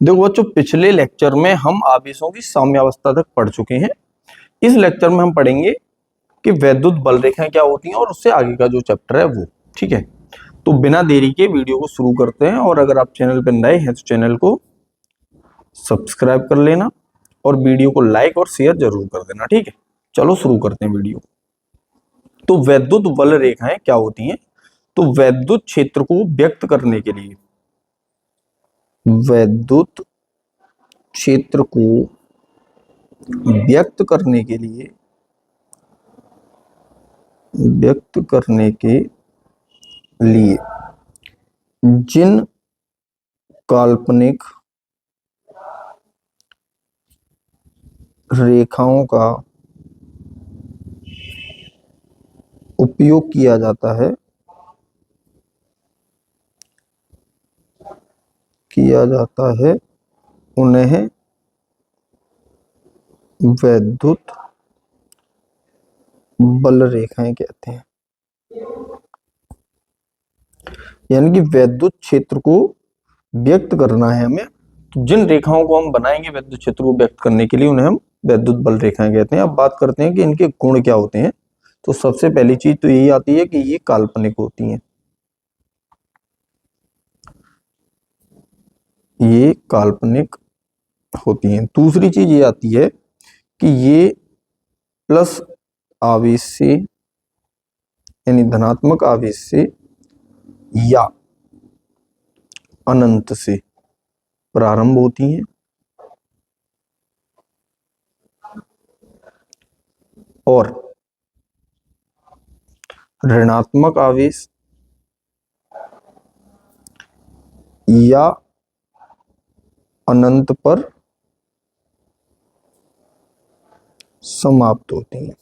देखो बच्चों, पिछले लेक्चर में हम आवेशों की साम्यावस्था तक पढ़ चुके हैं। इस लेक्चर में हम पढ़ेंगे कि वैद्युत बल रेखाएं क्या होती हैं और उससे आगे का जो चैप्टर है वो। ठीक है, तो बिना देरी के वीडियो को शुरू करते हैं। और अगर आप चैनल पर नए हैं तो चैनल को सब्सक्राइब कर लेना और वीडियो को लाइक और शेयर जरूर कर देना। ठीक है, चलो शुरू करते हैं वीडियो। तो वैद्युत बल रेखाएं क्या होती हैं? तो वैद्युत क्षेत्र को व्यक्त करने के लिए, वैद्युत क्षेत्र को व्यक्त करने के लिए, व्यक्त करने के लिए जिन काल्पनिक रेखाओं का उपयोग किया जाता है, उन्हें वैद्युत बल रेखाएं कहते हैं। यानी कि वैद्युत क्षेत्र को व्यक्त करना है हमें, तो जिन रेखाओं को हम बनाएंगे वैद्युत क्षेत्र को व्यक्त करने के लिए, उन्हें हम वैद्युत बल रेखाएं कहते हैं। अब बात करते हैं कि इनके गुण क्या होते हैं। तो सबसे पहली चीज तो यही आती है कि ये काल्पनिक होती हैं। ये काल्पनिक होती हैं। दूसरी चीज ये आती है कि ये प्लस आवेश से, यानी धनात्मक आवेश से या अनंत से प्रारंभ होती हैं और ऋणात्मक आवेश या अनंत पर समाप्त होती हैं।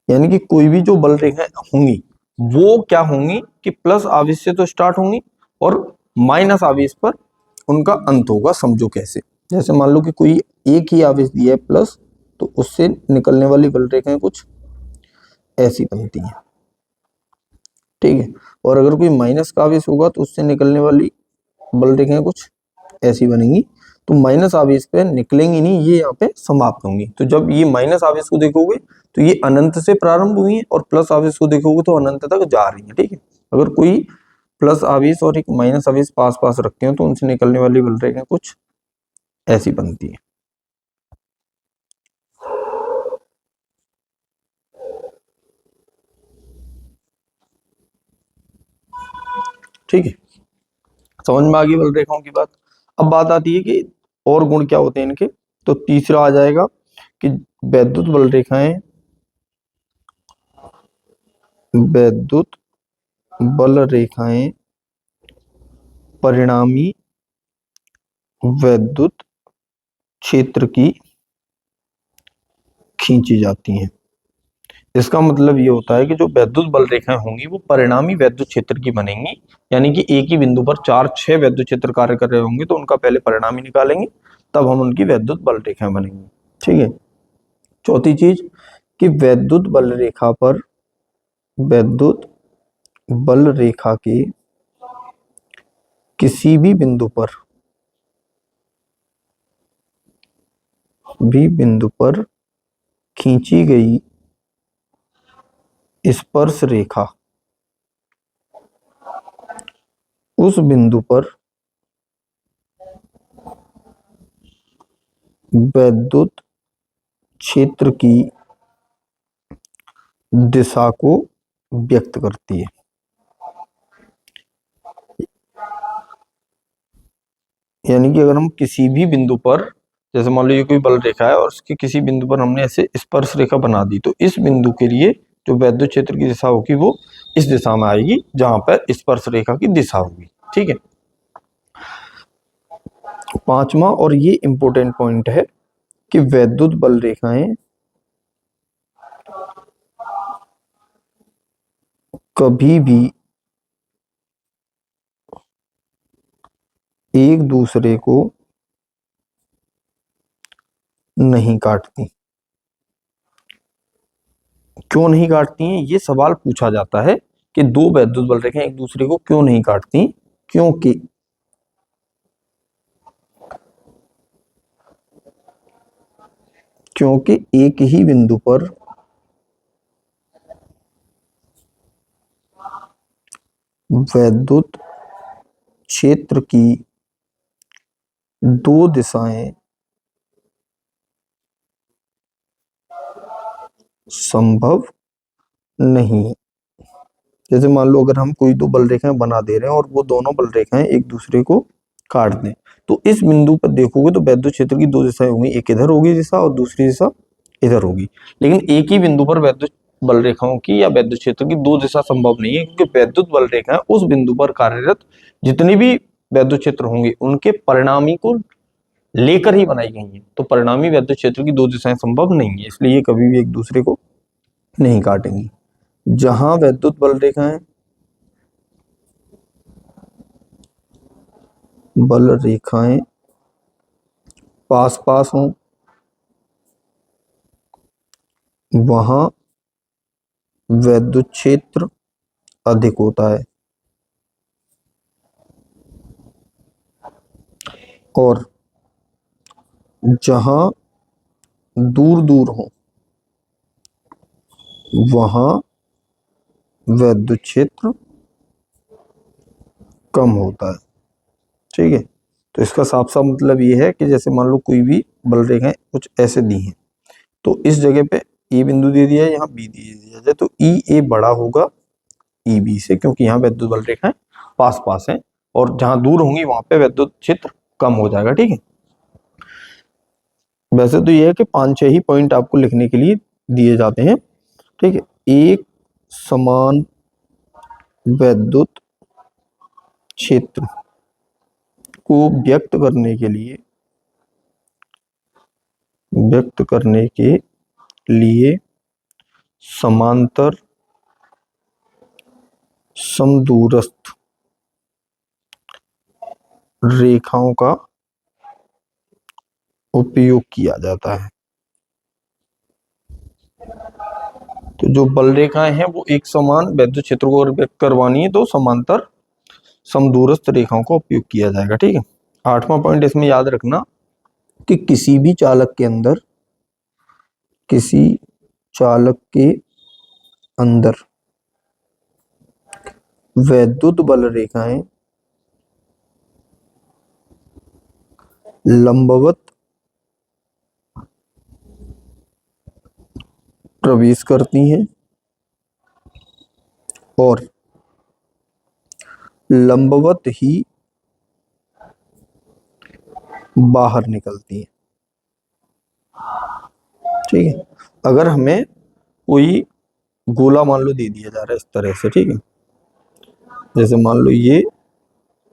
यानी कि कोई भी जो बल रेखाएं होंगी वो क्या होंगी कि प्लस आवेश से तो स्टार्ट होंगी और माइनस आवेश पर उनका अंत होगा। समझो कैसे, जैसे मान लो कि कोई एक ही आवेश दिया है प्लस, तो उससे निकलने वाली बल रेखाएं कुछ ऐसी बनती हैं। ठीक है, और अगर कोई माइनस का आवेश होगा तो उससे निकलने वाली बल रेखाएं कुछ ऐसी बनेंगी। तो माइनस आवेश पे निकलेंगी नहीं, ये यहाँ पे समाप्त होंगी। तो जब ये माइनस आवेश को देखोगे तो ये अनंत से प्रारंभ हुई है और प्लस आवेश को देखोगे तो अनंत तक जा रही है। ठीक है, अगर कोई प्लस आवेश और एक माइनस आवेश पास पास रखते हो तो उनसे निकलने वाली बल रेखाएं कुछ ऐसी बनती है। ठीक है, समझ में आ गई बल रेखाओं की बात। अब बात आती है कि और गुण क्या होते हैं इनके। तो तीसरा आ जाएगा कि वैद्युत बल रेखाएं, वैद्युत बल रेखाएं परिणामी वैद्युत क्षेत्र की खींची जाती हैं। इसका मतलब ये होता है कि जो वैद्युत बल रेखाएं होंगी वो परिणामी वैद्युत क्षेत्र की बनेंगी। यानी कि एक ही बिंदु पर 4-6 वैद्युत क्षेत्र कार्य कर रहे होंगे तो उनका पहले परिणामी निकालेंगे, तब हम उनकी वैद्युत बल रेखाएं बनेंगी। ठीक है, चौथी चीज कि वैद्युत बल रेखा पर, वैद्युत बल रेखा के किसी भी बिंदु पर खींची गई स्पर्श रेखा उस बिंदु पर वैद्युत क्षेत्र की दिशा को व्यक्त करती है। यानी कि अगर हम किसी भी बिंदु पर, जैसे मान लो ये कोई बल रेखा है और उसके किसी बिंदु पर हमने ऐसे स्पर्श रेखा बना दी, तो इस बिंदु के लिए जो वैद्युत क्षेत्र की दिशा होगी वो इस दिशा में आएगी जहां पर स्पर्श रेखा की दिशा होगी। ठीक है, पांचवा और ये इंपॉर्टेंट पॉइंट है कि वैद्युत बल रेखाएं कभी भी एक दूसरे को नहीं काटती। क्यों नहीं काटती हैं, ये सवाल पूछा जाता है कि दो वैद्युत बल रेखाएं एक दूसरे को क्यों नहीं काटती। क्योंकि क्योंकि एक ही बिंदु पर वैद्युत क्षेत्र की दो दिशाएं संभव नहीं है। जैसे मान लो अगर हम कोई दो बल रेखाएं बना दे रहे हैं और वो दोनों बल रेखाएं एक दूसरे को काट दें, तो इस बिंदु पर देखोगे तो वैद्युत क्षेत्र की दो दिशाएं होंगी, एक इधर होगी दिशा और दूसरी दिशा इधर होगी। लेकिन एक ही बिंदु पर वैद्युत बल रेखाओं की या वैद्युत क्षेत्र की दो दिशा संभव नहीं है, क्योंकि वैद्युत बल रेखाएं उस बिंदु पर कार्यरत जितनी भी वैद्युत क्षेत्र होंगे उनके परिणामी को लेकर ही बनाई गई है। तो परिणामी वैद्युत क्षेत्र की दो दिशाएं संभव नहीं है, इसलिए ये कभी भी एक दूसरे को नहीं काटेंगी। जहां वैद्युत बल रेखाएं पास पास हों वहां वैद्युत क्षेत्र अधिक होता है, और जहां दूर दूर हो वहां वैद्युत क्षेत्र कम होता है। ठीक है, तो इसका साफ साफ मतलब ये है कि जैसे मान लो कोई भी बल रेखाएं कुछ ऐसे दी हैं, तो इस जगह पे ए बिंदु दे दिया है, यहाँ बी दे दिया जाए, तो ई ए बड़ा होगा ई बी से, क्योंकि यहाँ वैद्युत बल रेखाएं पास पास हैं, और जहां दूर होंगी वहां पे वैद्युत क्षेत्र कम हो जाएगा। ठीक है, वैसे तो ये है कि 5-6 ही पॉइंट आपको लिखने के लिए दिए जाते हैं। ठीक है, एक समान वैद्युत क्षेत्र को व्यक्त करने के लिए समांतर समदूरस्थ रेखाओं का उपयोग किया जाता है। तो जो बल रेखाएं हैं वो एक समान वैद्युत क्षेत्र को व्यक्त करवानी है, तो समांतर समदूरस्थ रेखाओं का उपयोग किया जाएगा। ठीक है, 8वां पॉइंट इसमें याद रखना कि किसी चालक के अंदर वैद्युत बल रेखाएं लंबवत प्रवेश करती हैं और लंबवत ही बाहर निकलती हैं। ठीक है, अगर हमें कोई गोला मान लो दे दिया जा रहा है इस तरह से, ठीक है, जैसे मान लो ये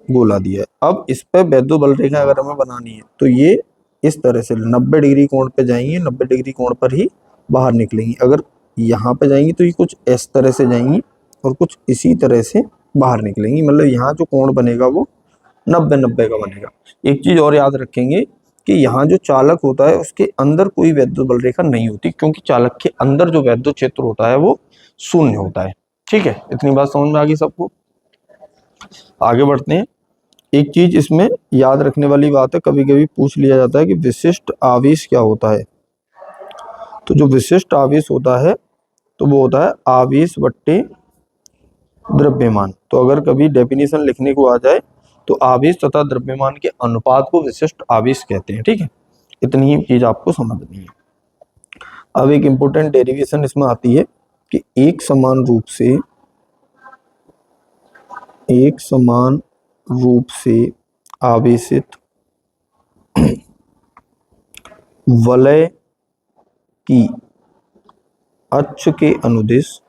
गोला दिया है, अब इस पे वैद्युत बल रेखा अगर हमें बनानी है तो ये इस तरह से 90 डिग्री कोण पे जाएंगी, 90 डिग्री कोण पर ही बाहर निकलेंगी। अगर यहाँ पे जाएंगी तो ये कुछ इस तरह से जाएंगी और कुछ इसी तरह से बाहर निकलेंगी, मतलब यहाँ जो कोण बनेगा वो 90-90 का बनेगा। एक चीज और याद रखेंगे कि यहाँ जो चालक होता है उसके अंदर कोई वैद्युत बल रेखा नहीं होती, क्योंकि चालक के अंदर जो वैद्युत क्षेत्र होता है वो शून्य होता है। ठीक है, इतनी बात समझ में आ गई सबको? आगे बढ़ते हैं। एक चीज इसमें याद रखने वाली बात है, कभी कभी पूछ लिया जाता है कि विशिष्ट आवेश क्या होता है। तो जो विशिष्ट आवेश होता है तो वो होता है आवेश बट्टे द्रव्यमान। तो अगर कभी डेफिनेशन लिखने को आ जाए तो आवेश तथा द्रव्यमान के अनुपात को विशिष्ट आवेश कहते हैं। ठीक है, इतनी ही चीज आपको समझनी है। अब एक इंपॉर्टेंट डेरिवेशन इसमें आती है कि एक समान रूप से आवेशित वलय की अक्ष के अनुदिश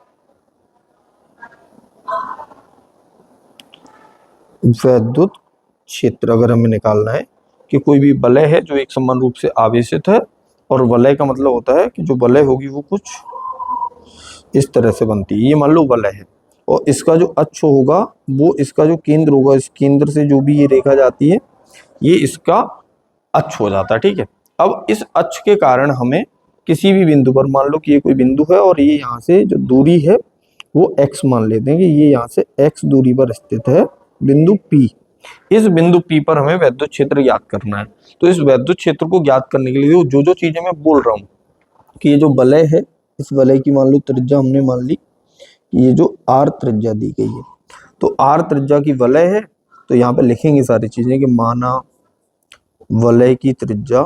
वैद्युत क्षेत्र अगर हमें निकालना है कि कोई भी वलय है जो एक समान रूप से आवेशित है, और वलय का मतलब होता है कि जो वलय होगी वो कुछ इस तरह से बनती है। ये मान लो वलय है और इसका जो अक्ष होगा वो इसका जो केंद्र होगा, इस केंद्र से जो भी ये रेखा जाती है ये इसका अक्ष हो जाता है। ठीक है, अब इस अक्ष के कारण हमें किसी भी बिंदु पर, मान लो कि ये कोई बिंदु है और ये यहाँ से जो दूरी है वो x मान लेते हैं कि ये यहाँ से x दूरी पर स्थित है बिंदु P। इस बिंदु P पर हमें वैद्युत क्षेत्र ज्ञात करना है। तो इस वैद्युत क्षेत्र को ज्ञात करने के लिए जो जो चीजें मैं बोल रहा हूँ कि ये जो वलय है, इस वलय की मान लो त्रिज्या हमने मान ली कि ये जो आर त्रिज्या दी गई है, तो आर त्रिज्या की वलय है, तो यहाँ पे लिखेंगे सारी चीजें कि माना वलय की त्रिज्या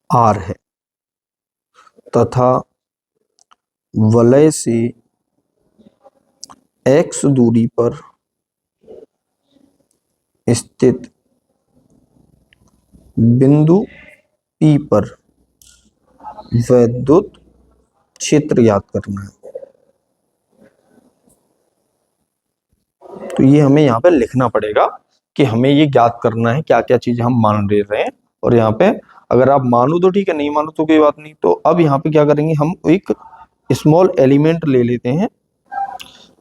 आर है तथा वलय से x दूरी पर स्थित बिंदु P पर वैद्युत क्षेत्र ज्ञात करना है। तो ये हमें यहाँ पे लिखना पड़ेगा कि हमें ये ज्ञात करना है क्या क्या चीजें हम मान ले रहे हैं। और यहाँ पे अगर आप मानो तो ठीक है, नहीं मानो तो कोई बात नहीं। तो अब यहाँ पे क्या करेंगे, हम एक स्मॉल एलिमेंट ले लेते हैं।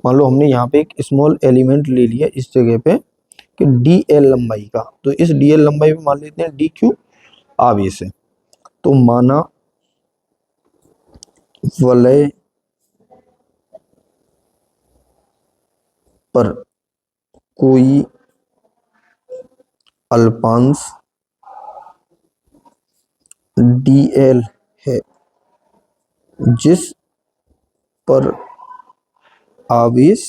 मान लो हमने यहाँ पे एक स्मॉल एलिमेंट ले लिया इस जगह पे कि डी एल लंबाई का, तो इस डी एल लंबाई पे मान लेते हैं डी क्यू आवेश है। तो माना वलय पर कोई अल्पांश dl है जिस पर आवेश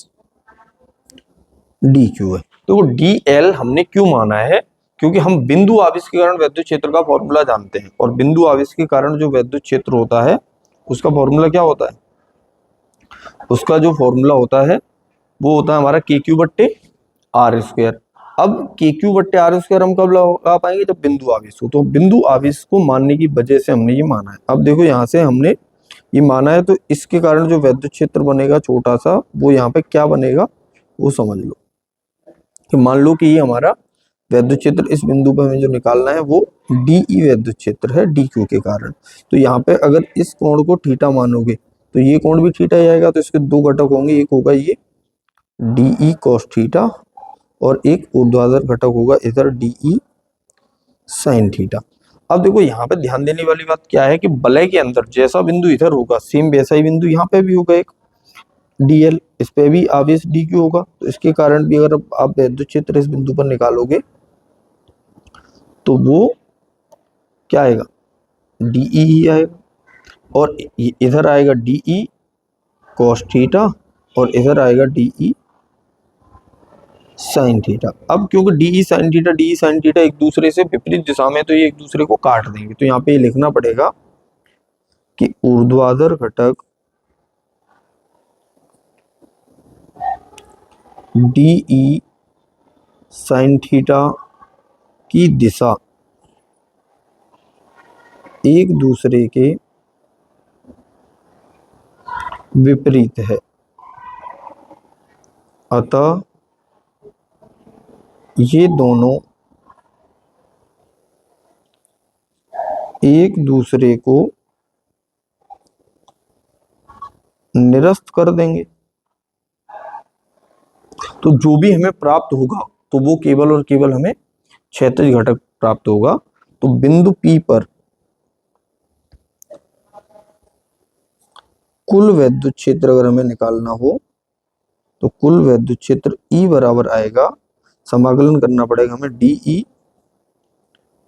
dq है। तो dl हमने क्यों माना है, क्योंकि हम बिंदु आवेश के कारण विद्युत क्षेत्र का फॉर्मूला जानते हैं, और बिंदु आवेश के कारण जो विद्युत क्षेत्र होता है उसका फॉर्मूला क्या होता है, उसका जो फॉर्मूला होता है वो होता है हमारा के क्यू बट्टे आर स्क्वायर। अब के क्यू बट्टे आर स्क्वायर हम कब लगा पाएंगे, जब बिंदु आवेश हो। तो बिंदु आवेश को मानने की वजह से हमने ये माना है। अब देखो यहाँ से हमने ये माना है, तो इसके कारण जो विद्युत क्षेत्र बनेगा छोटा सा, वो यहाँ पे क्या बनेगा वो समझ लो। कि मान लो कि ये हमारा विद्युत क्षेत्र इस बिंदु पे हमें जो निकालना है वो डीई विद्युत क्षेत्र है डी क्यू के कारण। तो यहाँ पे अगर इस कोण को थीटा मानोगे तो ये कोण भी थीटा ही आएगा। तो इसके दो घटक होंगे, एक होगा ये डीई कॉस थीटा और एक ऊर्ध्वाधर घटक होगा इधर डीई साइन थीटा। अब देखो यहाँ पे ध्यान देने वाली बात क्या है कि वलय के अंदर जैसा बिंदु इधर होगा सेम वैसा ही बिंदु यहाँ पे भी होगा एक डीएल, इस पे भी आवेश डी क्यू होगा। तो इसके कारण भी अगर आप विद्युत क्षेत्र इस बिंदु पर निकालोगे तो वो क्या आएगा, डीई ही आएगा। और इधर आएगा डीई कॉस थीटा और इधर आएगा डीई साइन थीटा। अब क्योंकि डीई साइन थीटा एक दूसरे से विपरीत दिशा में, तो ये एक दूसरे को काट देंगे। तो यहाँ पे ये लिखना पड़ेगा कि ऊर्ध्वाधर घटक डीई साइन थीटा की दिशा एक दूसरे के विपरीत है, अतः ये दोनों एक दूसरे को निरस्त कर देंगे। तो जो भी हमें प्राप्त होगा तो वो केवल और केवल हमें क्षैतिज घटक प्राप्त होगा। तो बिंदु P पर कुल विद्युत क्षेत्र अगर हमें निकालना हो तो कुल विद्युत क्षेत्र E बराबर आएगा, समाकलन करना पड़ेगा हमें डीई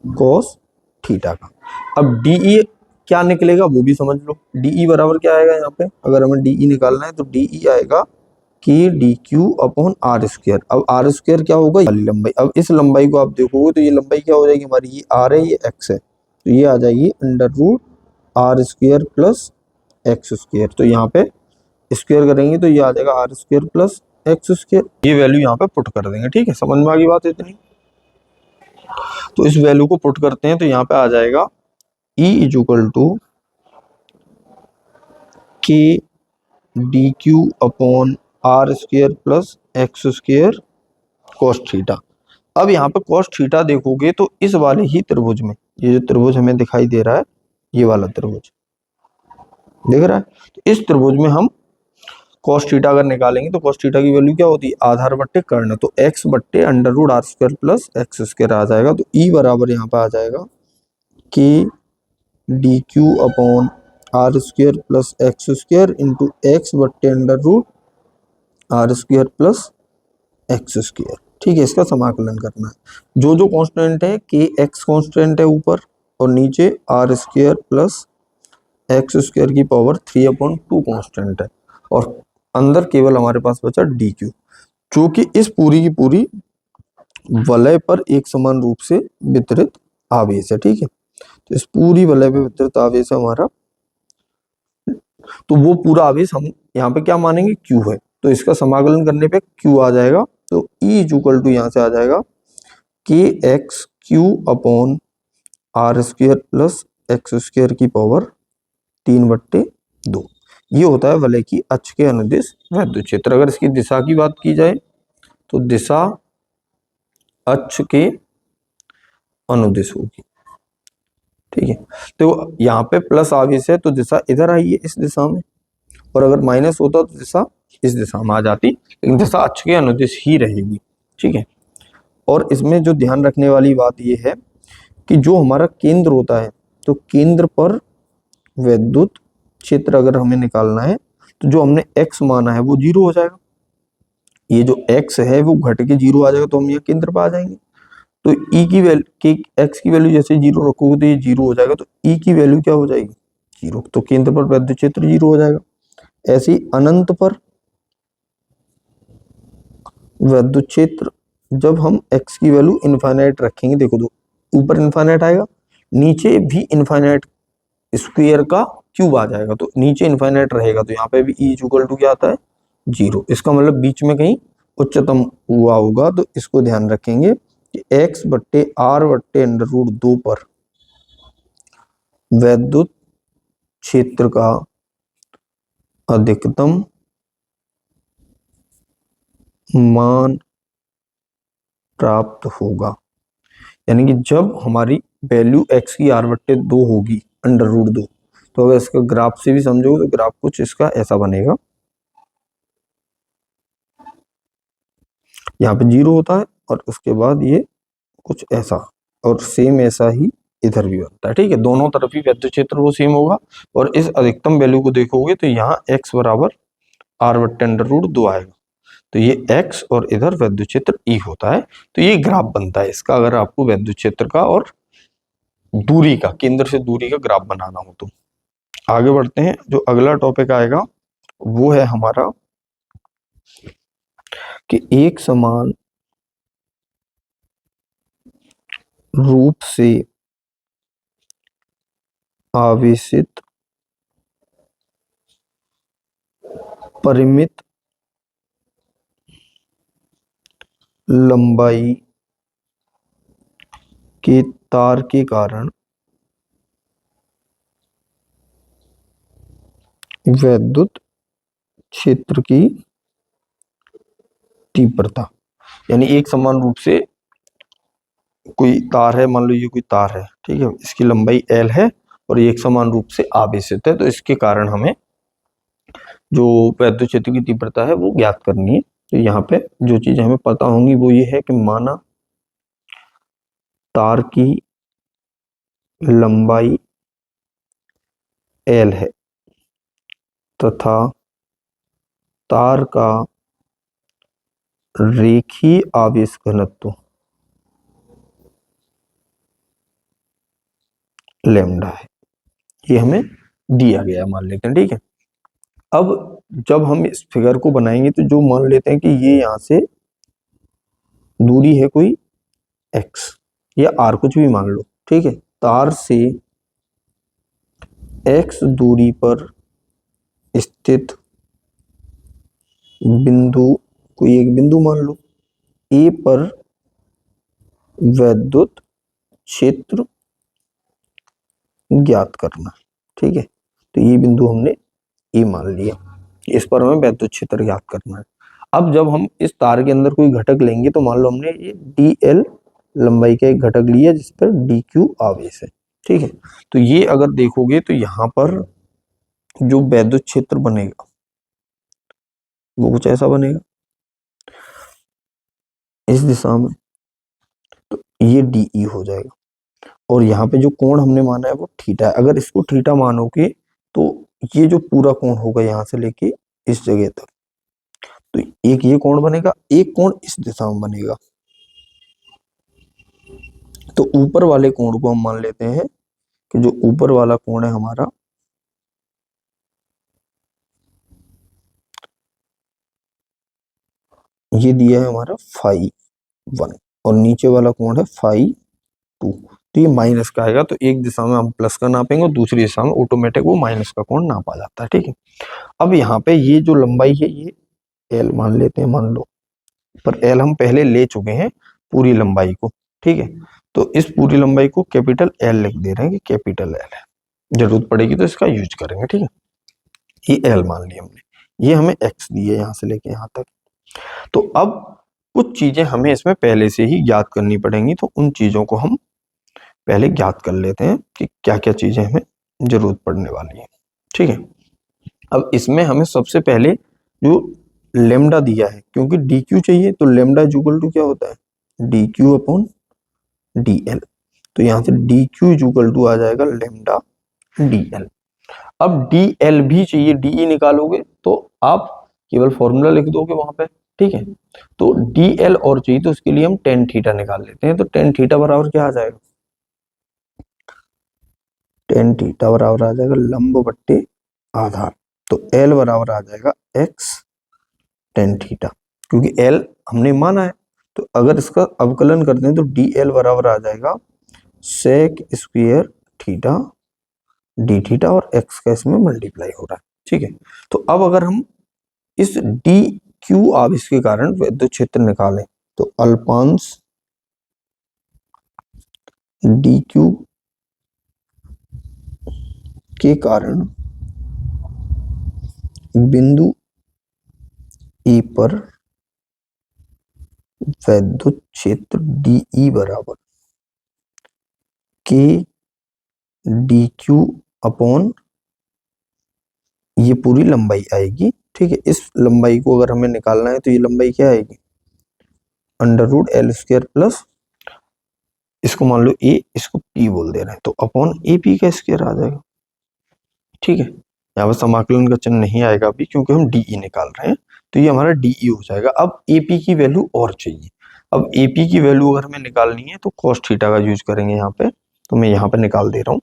कॉस थीटा का। अब डीई क्या निकलेगा वो भी समझ लो। डीई बराबर क्या आएगा, यहाँ पे अगर हमें डीई निकालना है तो डीई आएगा कि D Q upon R square. अब आर स्क्वायर क्या होगा, वाली लंबाई। अब इस लंबाई को आप देखोगे तो ये लंबाई क्या हो जाएगी हमारी, ये आर है ये एक्स है, तो ये आ जाएगी under root R square plus X square. तो यहाँ पे स्क्वायर करेंगे तो ये आ जाएगा R square plus X square. ये वैल्यू यहाँ पे पुट कर देंगे, ठीक है, समझ में आ गई बात इतनी। तो इस वैल्यू को पुट करते हैं तो यहाँ पे आ जाएगा E equal to K D Q upon R square plus X square cos theta. अब यहाँ पे कॉस थीटा देखोगे तो इस वाले ही त्रिभुज में, ये जो त्रिभुज हमें दिखाई दे रहा है ये वाला त्रिभुज दिख रहा है, तो इस त्रिभुज में हम कॉस थीटा अगर निकालेंगे तो कॉस थीटा की वैल्यू क्या होती है, आधार बट्टे कर्ण, तो एक्स बट्टे under root R square plus X square आ जाएगा। तो ई बराबर यहाँ पे आ जाएगा कि D Q upon R square plus X square into X बट्टे under root R square plus X square. ठीक है, इसका समाकलन करना है। जो जो कांस्टेंट है के एक्स कांस्टेंट है ऊपर और नीचे R square plus X square की पावर 3/2 कांस्टेंट है, और अंदर केवल हमारे पास बचा डी क्यू, जो कि इस पूरी की पूरी वलय पर एक समान रूप से वितरित आवेश है। ठीक है, तो इस पूरी वलय पे वितरित आवेश है हमारा, तो वो पूरा आवेश हम यहाँ पे क्या मानेंगे, क्यू है, तो इसका समाकलन करने पे क्यू आ जाएगा। तो ई इक्वल टू यहाँ से आ जाएगा K X Q upon R square plus X square की पावर 3/2। ये होता है वलय की अक्ष के अनुदिश विद्युत क्षेत्र। अगर इसकी दिशा की बात की जाए तो दिशा अक्ष के अनुदिश होगी। ठीक है, तो यहाँ पे प्लस आवेश है तो दिशा इधर आई है इस दिशा में, और अगर माइनस होता तो दिशा इस दिशा में आ जाती, लेकिन दिशा अक्ष के अनुदिश ही रहेगी। ठीक है, और इसमें जो ध्यान रखने वाली बात यह है कि जो हमारा केंद्र होता है, तो केंद्र पर विद्युत क्षेत्र अगर हमें निकालना है तो जो हमने x माना है वो 0 हो जाएगा। ये जो x है वो घट के 0 आ जाएगा, तो हम यहाँ केंद्र पर आ जाएंगे। तो e की वैल्यू के x की वैल्यू जैसे 0 रखोगे तो ये 0 हो जाएगा, तो e की वैल्यू क्या हो जाएगी, 0, तो केंद्र पर विद्युत क्षेत्र 0 हो जाएगा। ऐसे ही अनंत पर विद्युत क्षेत्र, जब हम x की वैल्यू इनफाइनाइट रखेंगे, देखो तो ऊपर इनफाइनाइट आएगा, नीचे भी इनफाइनाइट स्क्वायर का क्यूब आ जाएगा, तो नीचे इनफाइनाइट रहेगा, तो यहाँ पे भी ई इक्वल टू क्या आता है, 0। इसका मतलब बीच में कहीं उच्चतम हुआ होगा, तो इसको ध्यान रखेंगे कि x बट्टे आर बट्टे अंडर रूट 2 पर विद्युत क्षेत्र का अधिकतम मान प्राप्त होगा। यानी कि जब हमारी वैल्यू x की आर बट्टे 2 होगी अंडर रूट 2, तो अगर इसका ग्राफ से भी समझोगे तो ग्राफ कुछ इसका ऐसा बनेगा, यहाँ पे 0 होता है और उसके बाद ये कुछ ऐसा, और सेम ऐसा ही इधर भी बनता है। ठीक है, दोनों तरफ ही विद्युत क्षेत्र वो सेम होगा, और इस अधिकतम वैल्यू को देखोगे तो यहाँ x बराबर आर बट्टे अंडर रूट 2 आएगा, तो ये x और इधर विद्युत क्षेत्र E होता है। तो ये ग्राफ बनता है इसका, अगर आपको विद्युत क्षेत्र का और दूरी का, केंद्र से दूरी का ग्राफ बनाना हो तो। आगे बढ़ते हैं, जो अगला टॉपिक आएगा वो है हमारा कि एक समान रूप से आवेशित परिमित लंबाई के तार के कारण विद्युत क्षेत्र की तीव्रता, यानी एक समान रूप से कोई तार है, मान लो ये कोई तार है, ठीक है, इसकी लंबाई L है और ये एक समान रूप से आवेशित है, तो इसके कारण हमें जो विद्युत क्षेत्र की तीव्रता है वो ज्ञात करनी है। तो यहाँ पे जो चीज हमें पता होंगी वो ये है कि माना तार की लंबाई L है तथा तार का रेखीय आवेश घनत्व लैम्डा है, ये हमें दिया गया मान लेते हैं। ठीक है, अब जब हम इस फिगर को बनाएंगे तो जो मान लेते हैं कि ये यहां से दूरी है कोई x या r, कुछ भी मान लो। ठीक है, तार से x दूरी पर स्थित बिंदु, कोई एक बिंदु मान लो A पर विद्युत क्षेत्र ज्ञात करना। ठीक है, तो ये बिंदु हमने ए मान लिया, इस पर हमें विद्युत क्षेत्र ज्ञात करना है। अब जब हम इस तार के अंदर कोई घटक लेंगे, तो मान लो हमने ये dl लंबाई का एक घटक लिया जिस पर dq आवेश है। ठीक है, तो ये अगर देखोगे तो यहाँ पर जो विद्युत क्षेत्र बनेगा वो कुछ ऐसा बनेगा इस दिशा में, तो ये de हो जाएगा, और यहाँ पे जो कोण हमने माना है वो थीटा है। अगर इसको थीटा मानोगे तो ये जो पूरा कोण होगा यहाँ से लेके इस जगह तक, तो एक ये कोण बनेगा, एक कोण इस दिशा में बनेगा। तो ऊपर वाले कोण को हम मान लेते हैं कि जो ऊपर वाला कोण है हमारा ये दिया है हमारा φ1 और नीचे वाला कोण है φ2। तो ये माइनस का आएगा, तो एक दिशा में हम प्लस का नापेंगे और दूसरी दिशा में ऑटोमेटिक वो माइनस का कोण नापा जाता है। ठीक है, अब यहाँ पे ये जो लंबाई है ये एल मान लेते हैं, मान लो, पर एल हम पहले ले चुके हैं पूरी लंबाई को। ठीक है, तो इस पूरी लंबाई को कैपिटल एल लिख दे रहे हैं कि कैपिटल एल है, जरूरत पड़ेगी तो इसका यूज करेंगे। ठीक है, ये एल मान लिया हमने, ये हमें एक्स दी है यहाँ से लेके यहाँ तक। तो अब कुछ चीजें हमें इसमें पहले से ही ज्ञात करनी पड़ेंगी, तो उन चीजों को हम पहले ज्ञात कर लेते हैं कि क्या क्या चीजें हमें जरूरत पड़ने वाली है। ठीक है, अब इसमें हमें सबसे पहले जो लेमडा दिया है, क्योंकि डी क्यू चाहिए, तो लेमडा इक्वल टू क्या होता है D Q upon D L. तो यहाँ से डी क्यू इक्वल टू आ जाएगा लेमडा डी एल। अब डी एल भी चाहिए, डीई निकालोगे तो आप केवल फॉर्मूला लिख दोगे वहां पे। ठीक है, तो डी एल और चाहिए, तो उसके लिए हम टेन थीटा निकाल लेते हैं। तो टेन थीटा बराबर क्या आ जाएगा, टेन थीटा बराबर आ जाएगा लंब बट्टे आधार। तो एल बराबर आ जाएगा एक्स टेन थीटा, क्योंकि एल हमने माना है। तो अगर इसका अवकलन करते हैं तो डी एल बराबर आ जाएगा sec square theta D theta, और एक्स का इसमें मल्टीप्लाई हो रहा है। ठीक है, तो अब अगर हम इस डी क्यू आवेश के कारण विद्युत क्षेत्र निकालें, तो अल्पांश डी क्यू के कारण बिंदु ए पर विद्युत क्षेत्र डीई बराबर के डी क्यू अपॉन ये पूरी लंबाई आएगी। ठीक है, इस लंबाई को अगर हमें निकालना है तो ये लंबाई क्या आएगी, under root L square plus, इसको मान लो ए, इसको पी बोल दे रहे हैं, तो अपॉन ए पी का स्क्वायर आ जाएगा। ठीक है, यहाँ पर समाकलन का चिन्ह नहीं आएगा अभी, क्योंकि हम डीई निकाल रहे हैं, तो ये हमारा डीई हो जाएगा। अब एपी की वैल्यू और चाहिए। अब एपी की वैल्यू अगर हमें निकालनी है तो कॉस थीटा का यूज करेंगे यहाँ पे, तो मैं यहाँ पे निकाल दे रहा हूँ।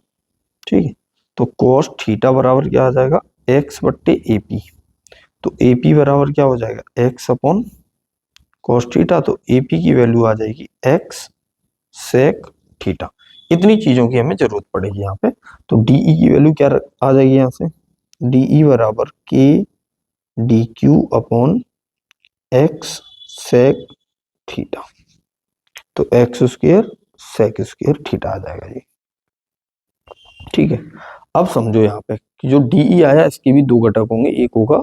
ठीक है, तो कॉस थीटा बराबर क्या आ जाएगा, एक्स बट्टे एपी। तो एपी बराबर क्या हो जाएगा, एक्स अपॉन कॉस थीटा। तो एपी की वैल्यू आ जाएगी एक्स सेक थीटा। इतनी चीजों की हमें जरूरत पड़ेगी यहाँ पे। तो डीई की वैल्यू क्या आ जाएगी यहाँ से, डीई बराबर K D Q upon X sec theta. तो X square sec square theta आ जाएगा जी। ठीक है, अब समझो यहाँ पे कि जो डीई आया इसके भी दो घटक होंगे, एक होगा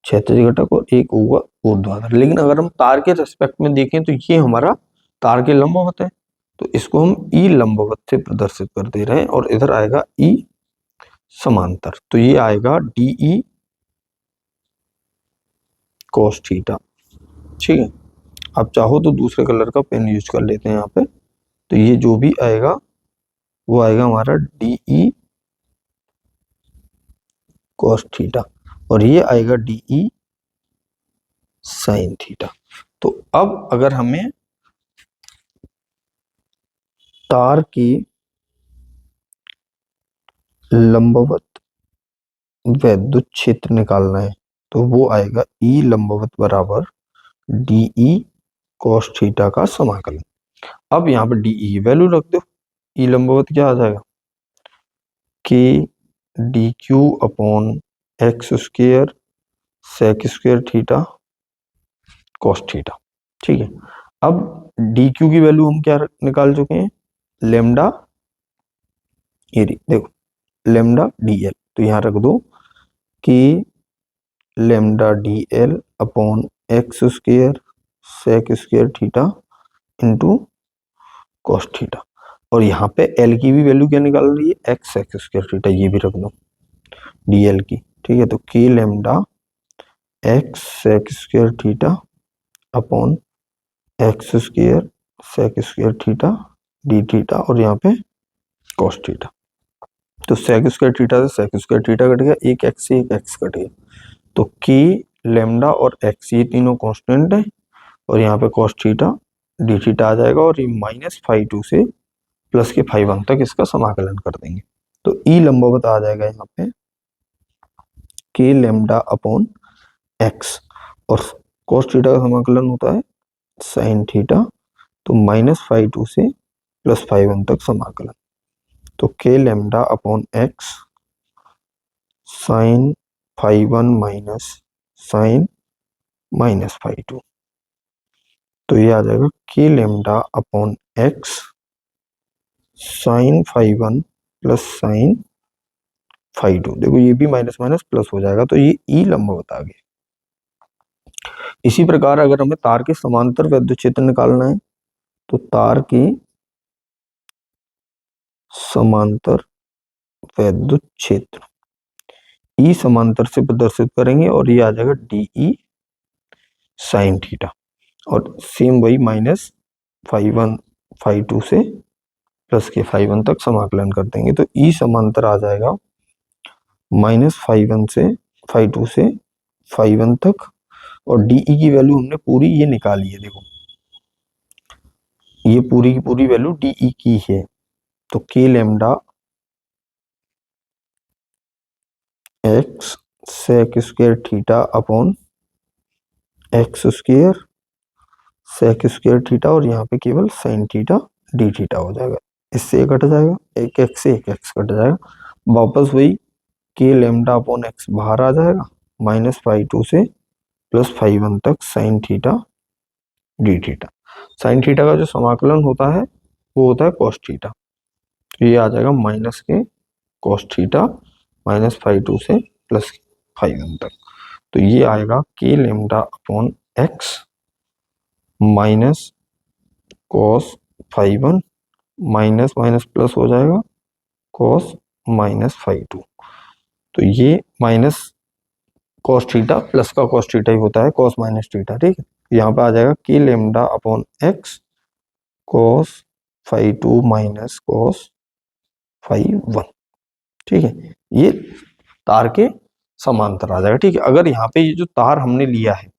क्षैतिज घटक और एक होगा ऊर्ध्वाधर। लेकिन अगर हम तार के रेस्पेक्ट में देखें तो ये हमारा तार के लंबवत है, तो इसको हम ई लंबवत से प्रदर्शित कर दे रहे हैं, और इधर आएगा ई समांतर। तो ये आएगा डीई कॉस थीटा। ठीक है, आप चाहो तो दूसरे कलर का पेन यूज कर लेते हैं यहाँ पे। तो ये जो भी आएगा वो आएगा हमारा डीई कॉस थीटा, और ये आएगा डीई साइन थीटा। तो अब अगर हमें तार की लंबवत विद्युत क्षेत्र निकालना है, तो वो आएगा ई लंबवत बराबर डीई कॉस थीटा का समाकलन। अब यहाँ पर डीई की वैल्यू रख दो, ई लंबवत क्या आ जाएगा, K D Q upon X square sec square theta cos theta. ठीक है, अब डी क्यू की वैल्यू हम क्या निकाल चुके हैं, लेमडा, ये देखो लेमडा डी एल। तो यहाँ रख दो कि lambda D L upon X square sec square theta into cos theta. और यहाँ पे एल की भी वैल्यू क्या निकाल रही है, एक्स सेक स्क्वायर थीटा, ये भी रख दो डी एल की। ठीक है, तो K lambda X sec square theta upon X square sec square theta D theta, और यहाँ पे कॉस थीटा। तो सेक स्क्वायर थीटा से सेक स्क्वायर थीटा कट गया, एक एक्स से एक एक्स कट गया, तो के लेमडा और एक्स ये तीनों कांस्टेंट है, और यहाँ पे कॉस थीटा डी थीटा आ जाएगा, और ये -φ2 से प्लस के 5 तक इसका समाकलन कर देंगे। तो ई लंबवत आ जाएगा यहाँ पे के लेमडा अपॉन एक्स, और cos थीटा का समाकलन होता है sin थीटा, तो -φ2 से +φ1 तक समाकलन। तो K lambda upon X sin φ1 minus sin -φ2, तो ये आ जाएगा K lambda upon X sin φ1 plus sin φ2। देखो ये भी माइनस माइनस प्लस हो जाएगा, तो ये ई लंबवत आ गया। इसी प्रकार अगर हमें तार के समांतर वैद्युत क्षेत्र निकालना है, तो तार की समांतर वैद्युत क्षेत्र ई समांतर से प्रदर्शित करेंगे, और ये आ जाएगा डीई साइन थीटा, और सेम वही -φ1 φ2 से प्लस के 5 तक समाकलन कर देंगे। तो ई समांतर आ जाएगा -φ1 से φ2 से 5 तक, और डीई की वैल्यू हमने पूरी ये निकाली है। देखो ये पूरी की पूरी वैल्यू डीई की है। तो K lambda X sec square theta upon X square sec square theta, और यहाँ पे केवल साइन थीटा डी थीटा हो जाएगा। इससे एक कट जाएगा, एक एक्स से एक एक्स कट जाएगा, वापस वही के लेमडा अपॉन एक्स बाहर आ जाएगा, -φ2 से +φ1 तक sine theta D theta. Sine theta का जो समाकलन होता है वो होता है cos थीटा, तो ये आ जाएगा माइनस के cos थीटा -φ2 से +φ1 तक। तो ये आएगा K lambda upon X minus cos φ1 minus minus plus हो जाएगा cos -φ2। तो ये माइनस cos थीटा प्लस का cos थीटा ही होता है, cos माइनस थीटा, ठीक है। यहाँ पे आ जाएगा K lambda upon X cos φ2 minus cos φ1, ठीक है। ये तार के समांतर आ जाएगा, ठीक है। अगर यहाँ पे ये जो तार हमने लिया है,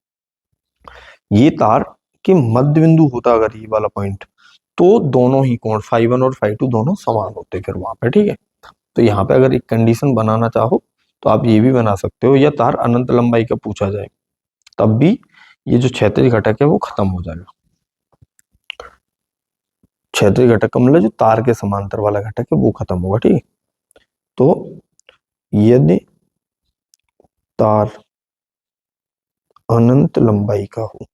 ये तार के मध्य बिंदु होता अगर ये वाला पॉइंट, तो दोनों ही कोण φ1 और φ2 दोनों समान होते फिर वहां पे, ठीक है। तो यहाँ पे अगर एक कंडीशन बनाना चाहो तो आप ये भी बना सकते हो, या तार अनंत लंबाई का पूछा जाए तब भी ये जो क्षैतिज घटक है वो खत्म हो जाएगा। क्षैतिज घटक का मतलब जो तार के समांतर वाला घटक है वो खत्म होगा, ठीक है। तो यदि तार अनंत लंबाई का हो,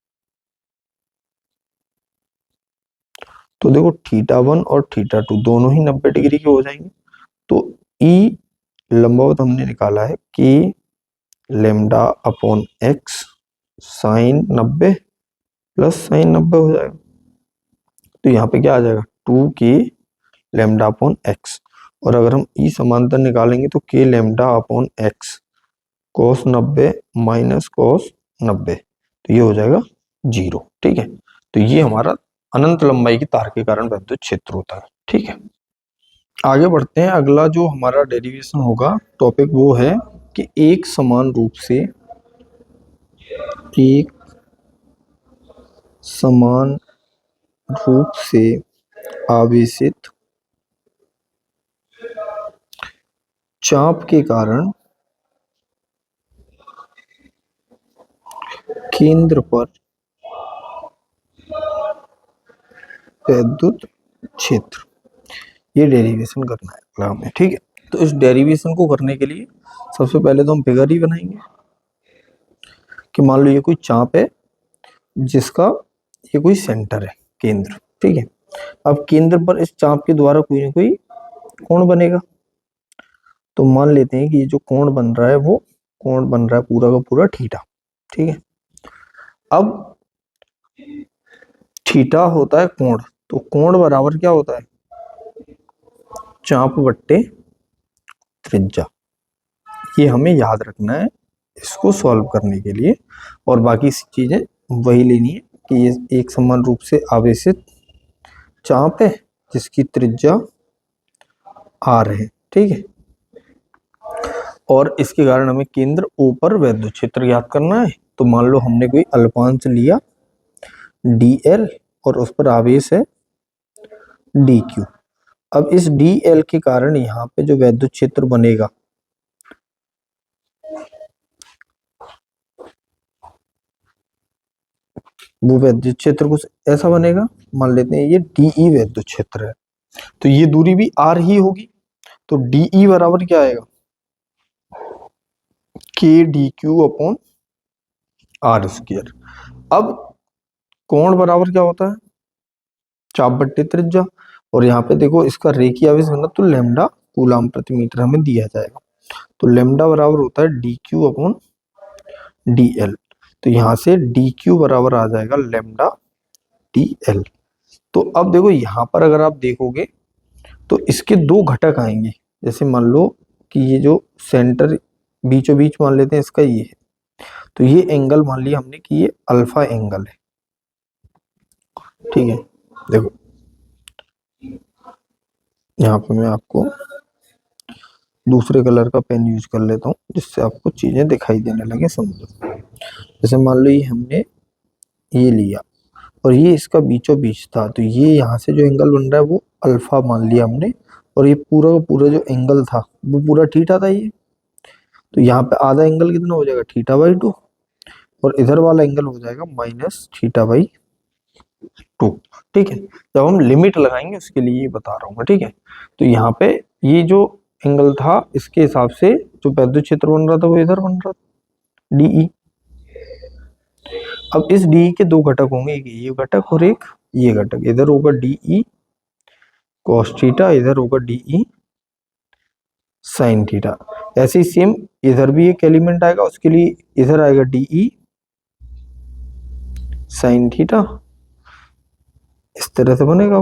तो देखो θ1 और θ2 दोनों ही 90 डिग्री के हो जाएंगे। तो ई लंबावत हमने निकाला है कि lambda upon X sine 90 plus sine 90 हो जाएगा। तो यहाँ पे क्या आ जाएगा 2 के लेमडा अपॉन एक्स, और अगर हम ई समांतर निकालेंगे तो K lambda upon X cos 90 minus cos 90, तो ये हो जाएगा 0, ठीक है। तो ये हमारा अनंत लंबाई की तार के कारण वैद्युत क्षेत्र होता है, ठीक है। आगे बढ़ते हैं। अगला जो हमारा डेरिवेशन होगा टॉपिक वो है कि एक समान रूप से आवेशित चाप के कारण केंद्र पर वैद्युत क्षेत्र, ये डेरिवेशन करना है हमें, ठीक है। तो इस डेरिवेशन को करने के लिए सबसे पहले तो हम फिगर ही बनाएंगे कि मान लो ये कोई चाप है जिसका ये कोई सेंटर है, केंद्र, ठीक है। अब केंद्र पर इस चाप के द्वारा कोई ना कोई कोण बनेगा। तो मान लेते हैं कि ये जो कोण बन रहा है वो कोण बन रहा है पूरा का पूरा थीटा, ठीक है। अब थीटा होता है कोण, तो कोण बराबर क्या होता है चाप बट्टे त्रिज्या। ये हमें याद रखना है इसको सॉल्व करने के लिए, और बाकी चीजें वही लेनी है कि ये एक समान रूप से आवेशित चाप है जिसकी त्रिज्या r है, ठीक है। और इसके कारण हमें केंद्र O पर वैद्युत क्षेत्र ज्ञात करना है। तो मान लो हमने कोई अल्पांश लिया dl और उस पर आवेश है dq, अब इस dl के कारण यहाँ पे जो वैद्युत क्षेत्र बनेगा वो वैद्युत क्षेत्र कुछ ऐसा बनेगा। मान लेते हैं ये dE वैद्युत क्षेत्र है, तो ये दूरी भी r ही होगी, तो dE बराबर क्या आएगा, k dq upon r square. अब कोण बराबर क्या होता है, चाप बट्टे त्रिज्या, और यहाँ पे देखो इसका रेखीय आवेश घनत्व लैम्डा कूलाम प्रति मीटर हमें दिया जाएगा, तो लैम्डा बराबर होता है dq अपॉन dl, तो यहाँ से dq बराबर आ जाएगा लैम्डा dl। तो अब देखो यहाँ पर अगर आप देखोगे तो इसके दो घटक आएंगे, जैसे मान लो कि ये जो सेंटर बीचों बीच मान लेते हैं इसका ये है, तो ये एंगल मान लिया हमने कि ये अल्फा एंगल है, ठीक है। देखो यहाँ पे मैं आपको दूसरे कलर का पेन यूज कर लेता हूँ जिससे आपको चीजें दिखाई देने लगे, समझो। जैसे मान लो ये हमने ये लिया और ये इसका बीचों बीच था, तो ये यहाँ से जो एंगल बन रहा है वो अल्फा मान लिया हमने, और ये पूरा का पूरा जो एंगल था वो पूरा थीटा था ये, तो यहाँ पे आधा एंगल कितना हो जाएगा, थीटा बाई 2, और इधर वाला एंगल हो जाएगा माइनस थीटा बाई 2, ठीक है। जब हम लिमिट लगाएंगे उसके लिए ये बता रहा हूँ मैं, ठीक है। तो यहाँ पे ये जो एंगल था इसके हिसाब से जो वैद्युत क्षेत्र बन रहा था वो इधर बन रहा था डीई। अब इस डीई के दो घटक होंगे, एक ये घटक और एक ये घटक, इधर होगा डीई कॉस थीटा, इधर होगा डीई साइन थीटा। ऐसे ही सेम इधर भी एक एलिमेंट आएगा, उसके लिए इधर आएगा डीई साइन थीटा, इस तरह से बनेगा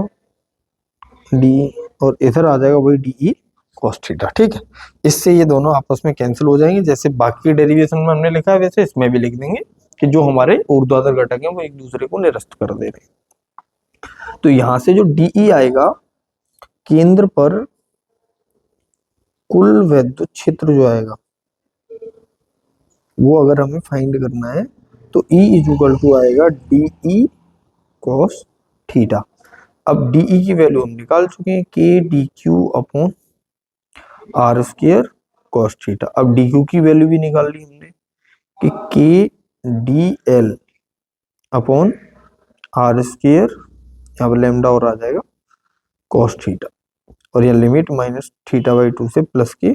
डी, और इधर आ जाएगा वही डीई कॉस थीटा, ठीक है। इससे ये दोनों आपस में कैंसिल हो जाएंगे, जैसे बाकी डेरिवेशन में हमने लिखा है वैसे इसमें भी लिख देंगे कि जो हमारे ऊर्ध्वाधर घटक हैं वो एक दूसरे को निरस्त कर दे रहे हैं। तो यहां से जो डीई आएगा केंद्र पर कुल वैद्युत क्षेत्र जो आएगा वो अगर हमें फाइंड करना है तो E इक्वल टू आएगा डीई कॉस थीटा। अब डीई की वैल्यू हम निकाल चुके हैं, K D Q upon R square cos theta. अब डी क्यू की वैल्यू भी निकाल ली हमने कि K D L upon R square, यहाँ पर लेमडा और आ जाएगा कॉस थीटा, और यह लिमिट माइनस थीटा बाई 2 से प्लस के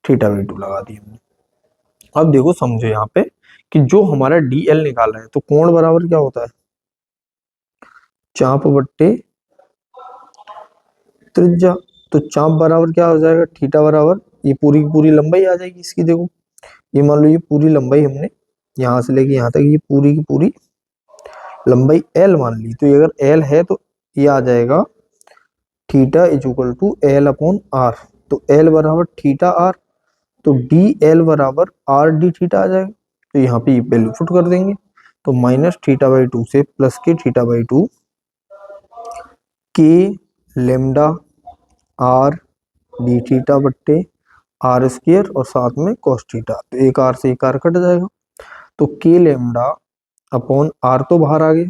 थीटा बाई 2 लगा दी हमने। अब देखो समझो यहाँ पे कि जो हमारा डी एल निकाला है तो कोण बराबर क्या होता है, चाप बट्टे त्रिज्या, तो चाप बराबर क्या हो जाएगा, थीटा बराबर ये पूरी की पूरी लंबाई आ जाएगी इसकी। देखो ये मान लो ये पूरी लंबाई हमने यहाँ से लेके यहाँ तक ये पूरी की पूरी लंबाई एल मान ली, तो ये अगर एल है तो ये आ जाएगा theta is equal to L upon R, तो एल बराबर थीटा आर, तो डी एल बराबर आर डी थीटा आ जाएगा। तो यहाँ पे ये वैल्यू पुट कर देंगे, तो माइनस थीटा बाई 2 से प्लस के theta by 2 K lambda R D theta बट्टे आर स्क्र और साथ में कॉस थीटा, तो एक आर से एक आर कट जाएगा, तो के लेमडा अपॉन आर तो बाहर आ गए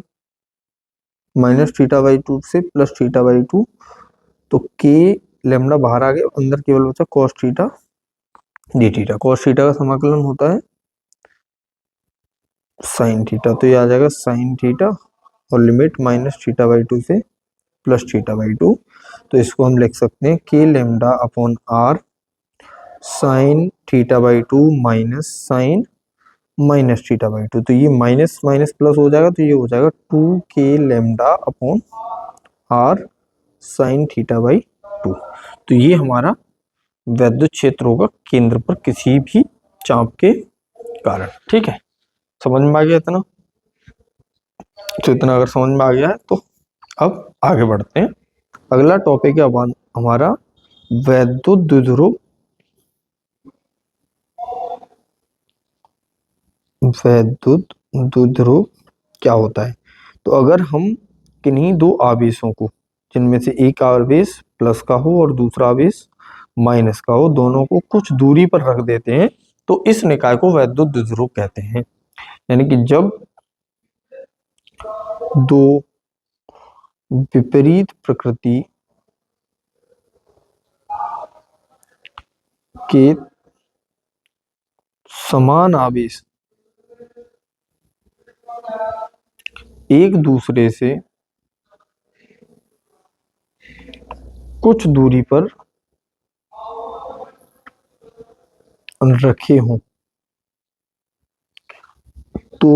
माइनस थीटा बाई 2 से प्लस थीटा बाई 2, तो के लेमडा बाहर आ गए, अंदर केवल बचा cos theta D theta. Cos theta का समाकलन होता है साइन थीटा, तो ये आ जाएगा साइन थीटा और लिमिट माइनस थीटा बाई 2 से प्लस थीटा बाई 2, तो इसको हम लिख सकते हैं K lambda upon R sine theta by 2 minus sine minus theta by 2, तो ये माइनस माइनस प्लस हो जाएगा, तो ये हो जाएगा 2 K lambda upon R sine theta by 2। तो ये हमारा वैद्युत क्षेत्र होगा केंद्र पर किसी भी चाप के कारण, ठीक है। समझ में आ गया इतना, तो इतना अगर समझ में आ गया है तो अब आगे बढ़ते हैं। अगला टॉपिक है हमारा वैद्युत द्विध्रुव, वैद्युत द्विध्रुव क्या होता है। तो अगर हम किन्हीं दो आवेशों को, जिनमें से एक आवेश प्लस का हो और दूसरा आवेश माइनस का हो, दोनों को कुछ दूरी पर रख देते हैं तो इस निकाय को वैद्युत द्विध्रुव कहते हैं। यानी कि जब दो विपरीत प्रकृति के समान आवेश एक दूसरे से कुछ दूरी पर रखे हों तो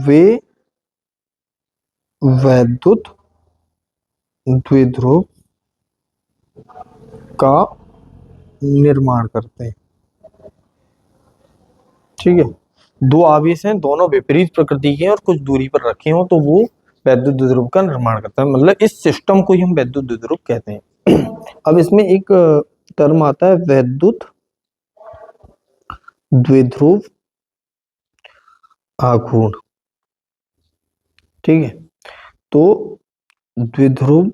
वे वैद्युत द्विध्रुव का निर्माण करते हैं। ठीक है, दो आवेश हैं, दोनों विपरीत प्रकृति के हैं और कुछ दूरी पर रखे हों तो वो वैद्युत द्विध्रुव का निर्माण करता है। मतलब इस सिस्टम को ही हम वैद्युत द्विध्रुव कहते हैं। अब इसमें एक टर्म आता है वैद्युत द्विध्रुव आघूर्ण। ठीक है, तो द्विध्रुव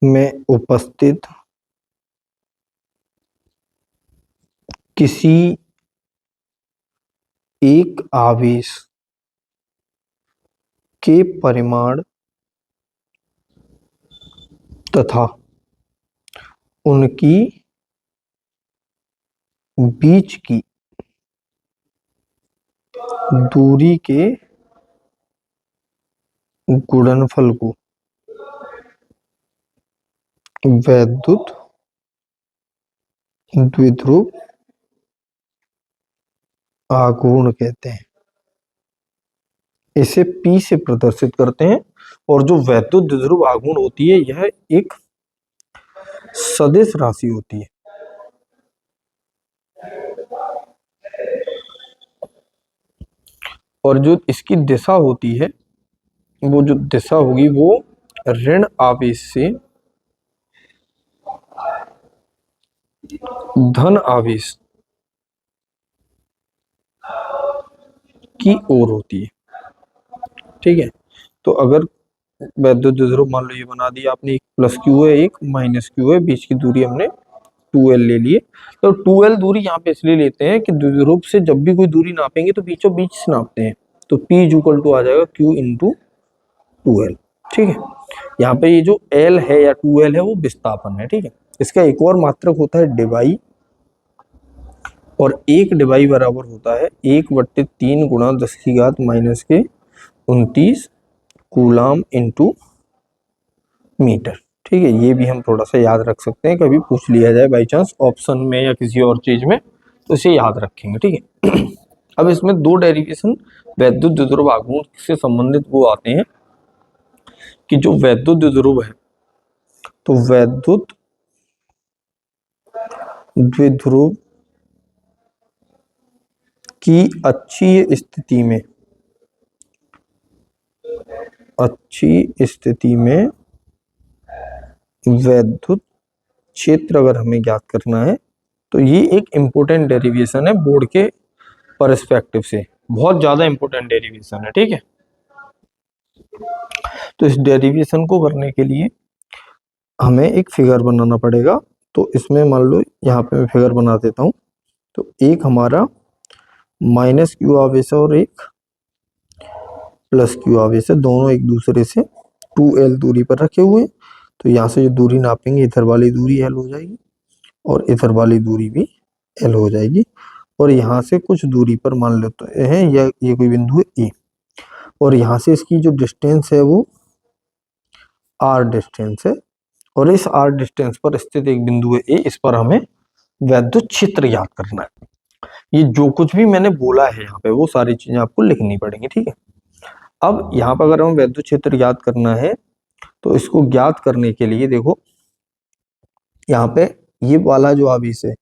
में उपस्थित किसी एक आवेश के परिमाण तथा उनकी बीच की दूरी के गुणनफल को वैद्युत द्विध्रुव आघूर्ण कहते हैं। इसे P से प्रदर्शित करते हैं और जो वैद्युत द्विध्रुव आघूर्ण होती है यह एक सदिश राशि होती है। और जो इसकी दिशा होती है वो जो दिशा होगी वो ऋण आवेश से धन आवेश की ओर होती है। ठीक है, तो अगर वैद्युत द्विध्रुव मान लो ये बना दिया आपने, एक प्लस क्यू है एक माइनस क्यू है, बीच की दूरी हमने 2l ले लिए। तो 2l दूरी यहाँ पे इसलिए लेते हैं कि द्विध्रुव से जब भी कोई दूरी नापेंगे तो बीचों बीच से नापते हैं, तो P इक्वल टू आ जाएगा Q इंटू 2l। ठीक है, यहाँ पे ये जो L है या 2l है वो विस्थापन है। ठीक है, इसका एक और मात्रक होता है डिवाई, और एक डिवाई बराबर होता है 1/3 गुणा 10⁻⁻29 कूलाम इंटू मीटर। ठीक है, ये भी हम थोड़ा सा याद रख सकते हैं, कभी पूछ लिया जाए बाई चांस ऑप्शन में या किसी और चीज में तो इसे याद रखेंगे। ठीक है, अब इसमें दो डेरिवेशन वैद्युत द्विध्रुव आघूर्ण से संबंधित वो आते हैं कि जो वैद्युत द्विध्रुव है तो वैद्युत द्विध्रुव की अच्छी स्थिति में वैद्युत क्षेत्र अगर हमें ज्ञात करना है तो ये एक इम्पोर्टेंट डेरिवेशन है बोर्ड के पर्सपेक्टिव से, बहुत ज्यादा इम्पोर्टेंट डेरिवेशन है। ठीक है, तो इस डेरिवेशन को करने के लिए हमें एक फिगर बनाना पड़ेगा। तो इसमें मान लो यहाँ पे मैं फिगर बना देता हूँ। तो एक हमारा माइनस क्यू आवेश है और एक प्लस क्यू आवेश है, दोनों एक दूसरे से 2l दूरी पर रखे हुए हैं। तो यहाँ से जो दूरी नापेंगे इधर वाली दूरी l हो जाएगी और इधर वाली दूरी भी l हो जाएगी, और यहाँ से कुछ दूरी पर मान लेते हैं ये कोई बिंदु है A, और यहाँ से इसकी जो डिस्टेंस है वो r डिस्टेंस है, और इस r डिस्टेंस पर स्थित एक बिंदु है A, इस पर हमें वैद्युत क्षेत्र याद करना है। ये जो कुछ भी मैंने बोला है यहाँ पे वो सारी चीजें आपको लिखनी पड़ेंगी। ठीक है, अब यहाँ पर अगर हमें वैद्युत क्षेत्र याद करना है तो इसको ज्ञात करने के लिए देखो यहाँ पे ये वाला जो आवेश है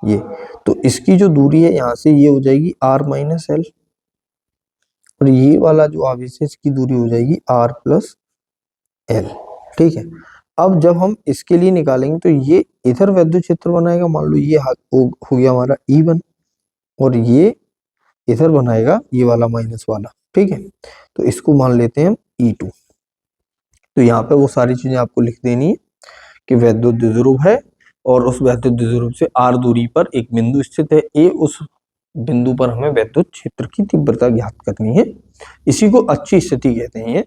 ये, तो इसकी जो दूरी है यहाँ से ये हो जाएगी r माइनस एल, और ये वाला जो आवेश है इसकी दूरी हो जाएगी r प्लस एल। ठीक है, अब जब हम इसके लिए निकालेंगे तो ये इधर वैद्युत क्षेत्र बनाएगा, मान लो ये हो गया हमारा E1, और ये इधर बनाएगा ये वाला माइनस वाला। ठीक है, तो इसको मान लेते हैं हम E2। तो यहाँ पे वो सारी चीजें आपको लिख देनी है कि वैद्युत द्विध्रुव है और उस वैद्युत द्विध्रुव से r दूरी पर एक बिंदु स्थित है A, उस बिंदु पर हमें वैद्युत क्षेत्र की तीव्रता ज्ञात करनी है। इसी को अच्छी स्थिति कहते हैं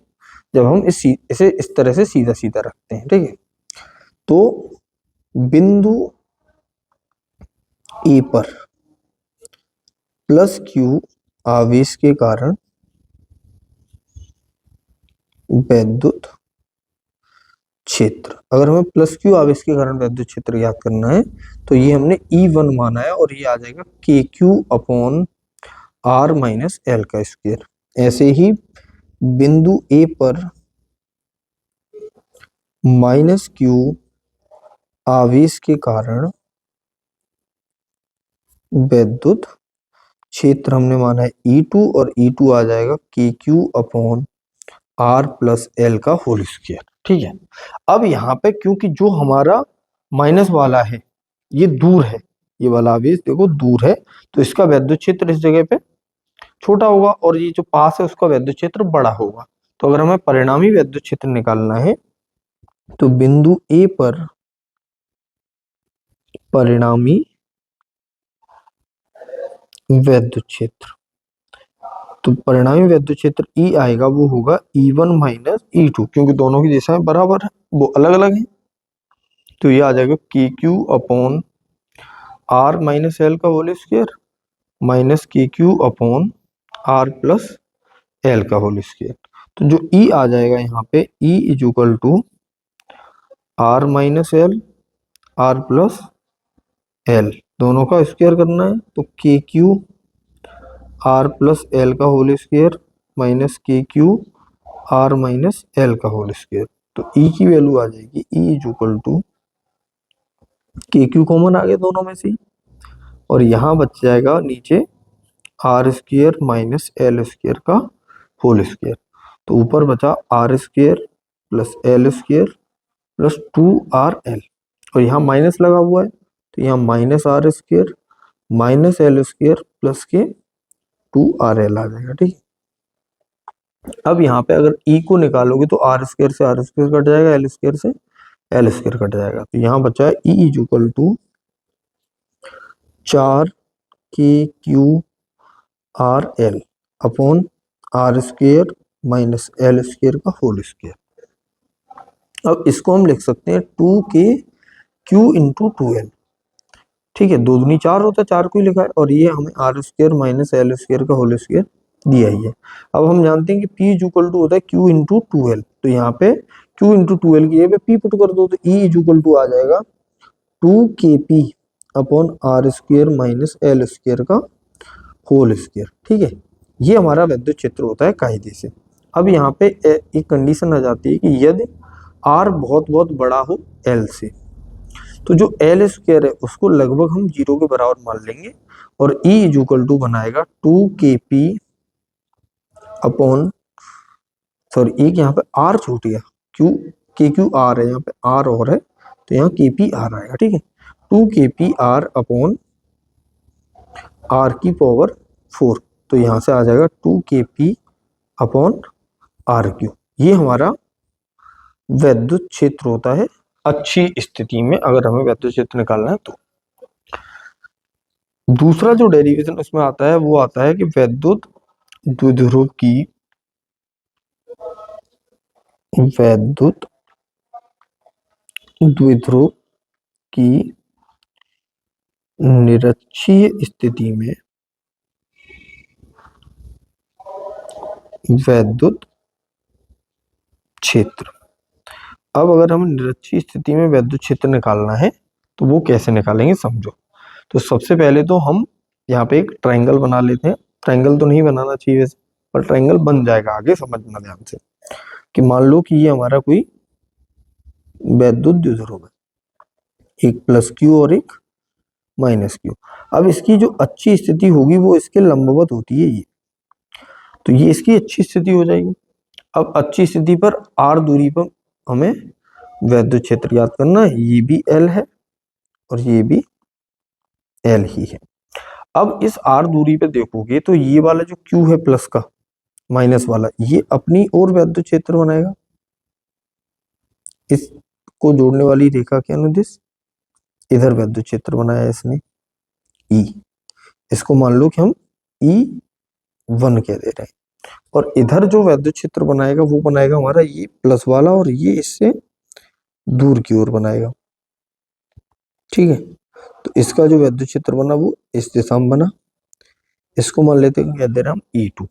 जब हम इसे इस तरह से सीधा सीधा रखते हैं। ठीक है, तो बिंदु ए पर प्लस क्यू आवेश के कारण वैद्युत क्षेत्र, अगर हमें प्लस क्यू आवेश के कारण वैद्युत क्षेत्र याद करना है तो ये हमने E1 माना है और ये आ जाएगा K Q upon R minus L का स्क्वायर। ऐसे ही बिंदु ए पर माइनस क्यू आवेश के कारण वैद्युत क्षेत्र हमने माना है E2 और E2 आ जाएगा K Q upon R plus L का होल स्क्वायर। ठीक है, अब यहाँ पे क्योंकि जो हमारा माइनस वाला है ये दूर है, ये वाला आवेश देखो दूर है, तो इसका वैद्युत क्षेत्र इस जगह पे छोटा होगा और ये जो पास है उसका वैद्युत क्षेत्र बड़ा होगा। तो अगर हमें परिणामी वैद्युत क्षेत्र निकालना है तो बिंदु ए पर परिणामी वैद्युत क्षेत्र, तो परिणामी वैद्युत क्षेत्र E आएगा वो होगा E1 माइनस E2, क्योंकि दोनों की दिशाएं बराबर है, वो अलग अलग है। तो ये आ जाएगा K Q upon R minus L का whole square minus K Q upon R plus L का होल स्क्वायर। तो जो E आ जाएगा यहाँ पे E is equal to R minus L R plus L, दोनों का स्क्वायर करना है तो K Q R plus L का whole square minus K Q R minus L का होल स्क्वायर। तो E की वैल्यू आ जाएगी E is equal to K Q common आ गया दोनों में से और यहाँ बच जाएगा नीचे R square minus L square का होल स्क्वायर। तो ऊपर बचा R square plus L square plus 2RL और यहाँ माइनस लगा हुआ है तो यहाँ minus R square minus L square plus K 2RL आ जाएगा। ठीक, अब यहाँ पे अगर E को निकालोगे तो आर स्क्वायर से आर स्क्वायर कट जाएगा, एल स्क्वायर से एल स्क्वायर कट जाएगा, तो यहाँ बचा है E is equal to 4 K Q R L upon R square minus L square का होल स्क्वायर। अब इसको हम लिख सकते हैं 2 के क्यू इंटू 2L। ठीक है, दो दूनी 4 होता है, 4 को ही लिखा है और ये हमें R square minus L square का होल स्क्वायर दिया ही है। अब हम जानते हैं कि P इज इक्वल टू होता है क्यू इंटू 2L, तो यहाँ पे Q इंटू 2L की जगह P पुट कर दो तो E इज इक्वल टू आ जाएगा 2KP upon R square minus L square का होल स्क्वायर। ठीक है, ये हमारा वैद्युत क्षेत्र होता है कायदे से। अब यहाँ पे एक कंडीशन आ जाती है कि यदि R बहुत बहुत बड़ा हो L से, तो जो एल स्क्वायर है उसको लगभग हम 0 के बराबर मान लेंगे और E इज इक्वल टू बनाएगा 2KP अपॉन सॉरी एक यहाँ पे R छूट गया, के क्यू आर है, यहाँ पे R और है तो यहाँ KPR आएगा। ठीक है, 2KPR अपॉन R की पावर 4, तो यहाँ से आ जाएगा 2KP अपॉन RQ। ये हमारा वैद्युत क्षेत्र होता है अच्छी स्थिति में, अगर हमें वैद्युत क्षेत्र निकालना है तो। दूसरा जो डेरिवेशन उसमें आता है वो आता है कि वैद्युत द्विध्रुव की निरक्षीय स्थिति में वैद्युत क्षेत्र। अब अगर हमें निरक्षीय स्थिति में वैद्युत क्षेत्र निकालना है तो वो कैसे निकालेंगे समझो। तो सबसे पहले तो हम यहाँ पे एक ट्रायंगल बना लेते हैं, ट्रायंगल तो नहीं बनाना चाहिए वैसे पर ट्रायंगल बन जाएगा, आगे समझना ध्यान से कि मान लो कि ये हमारा कोई वैद्युत द्विध्रुव है, एक प्लस क्यू और एक माइनस क्यू। अब इसकी जो अच्छी स्थिति होगी वो इसके लंबवत होती है ये, तो ये इसकी अच्छी स्थिति हो जाएगी। अब अच्छी स्थिति पर R दूरी पर हमें वैद्युत क्षेत्र याद करना है, ये भी L है और ये भी L ही है। अब इस R दूरी पे देखोगे तो ये वाला जो Q है प्लस का माइनस वाला, ये अपनी ओर वैद्युत क्षेत्र बनाएगा, इसको जोड़ने वाली रेखा के अनुदिश इधर वैद्युत क्षेत्र बनाया है इसने E, इसको मान लो कि हम E1 कह दे रहे हैं और इधर जो वैद्युत क्षेत्र बनाएगा वो बनाएगा हमारा ये प्लस वाला और ये इससे दूर की ओर बनाएगा। ठीक है। तो इसका जो विद्युत क्षेत्र बना वो इस दिशा में बना, इसको मान लेते हैं कह दे रहे हम E2।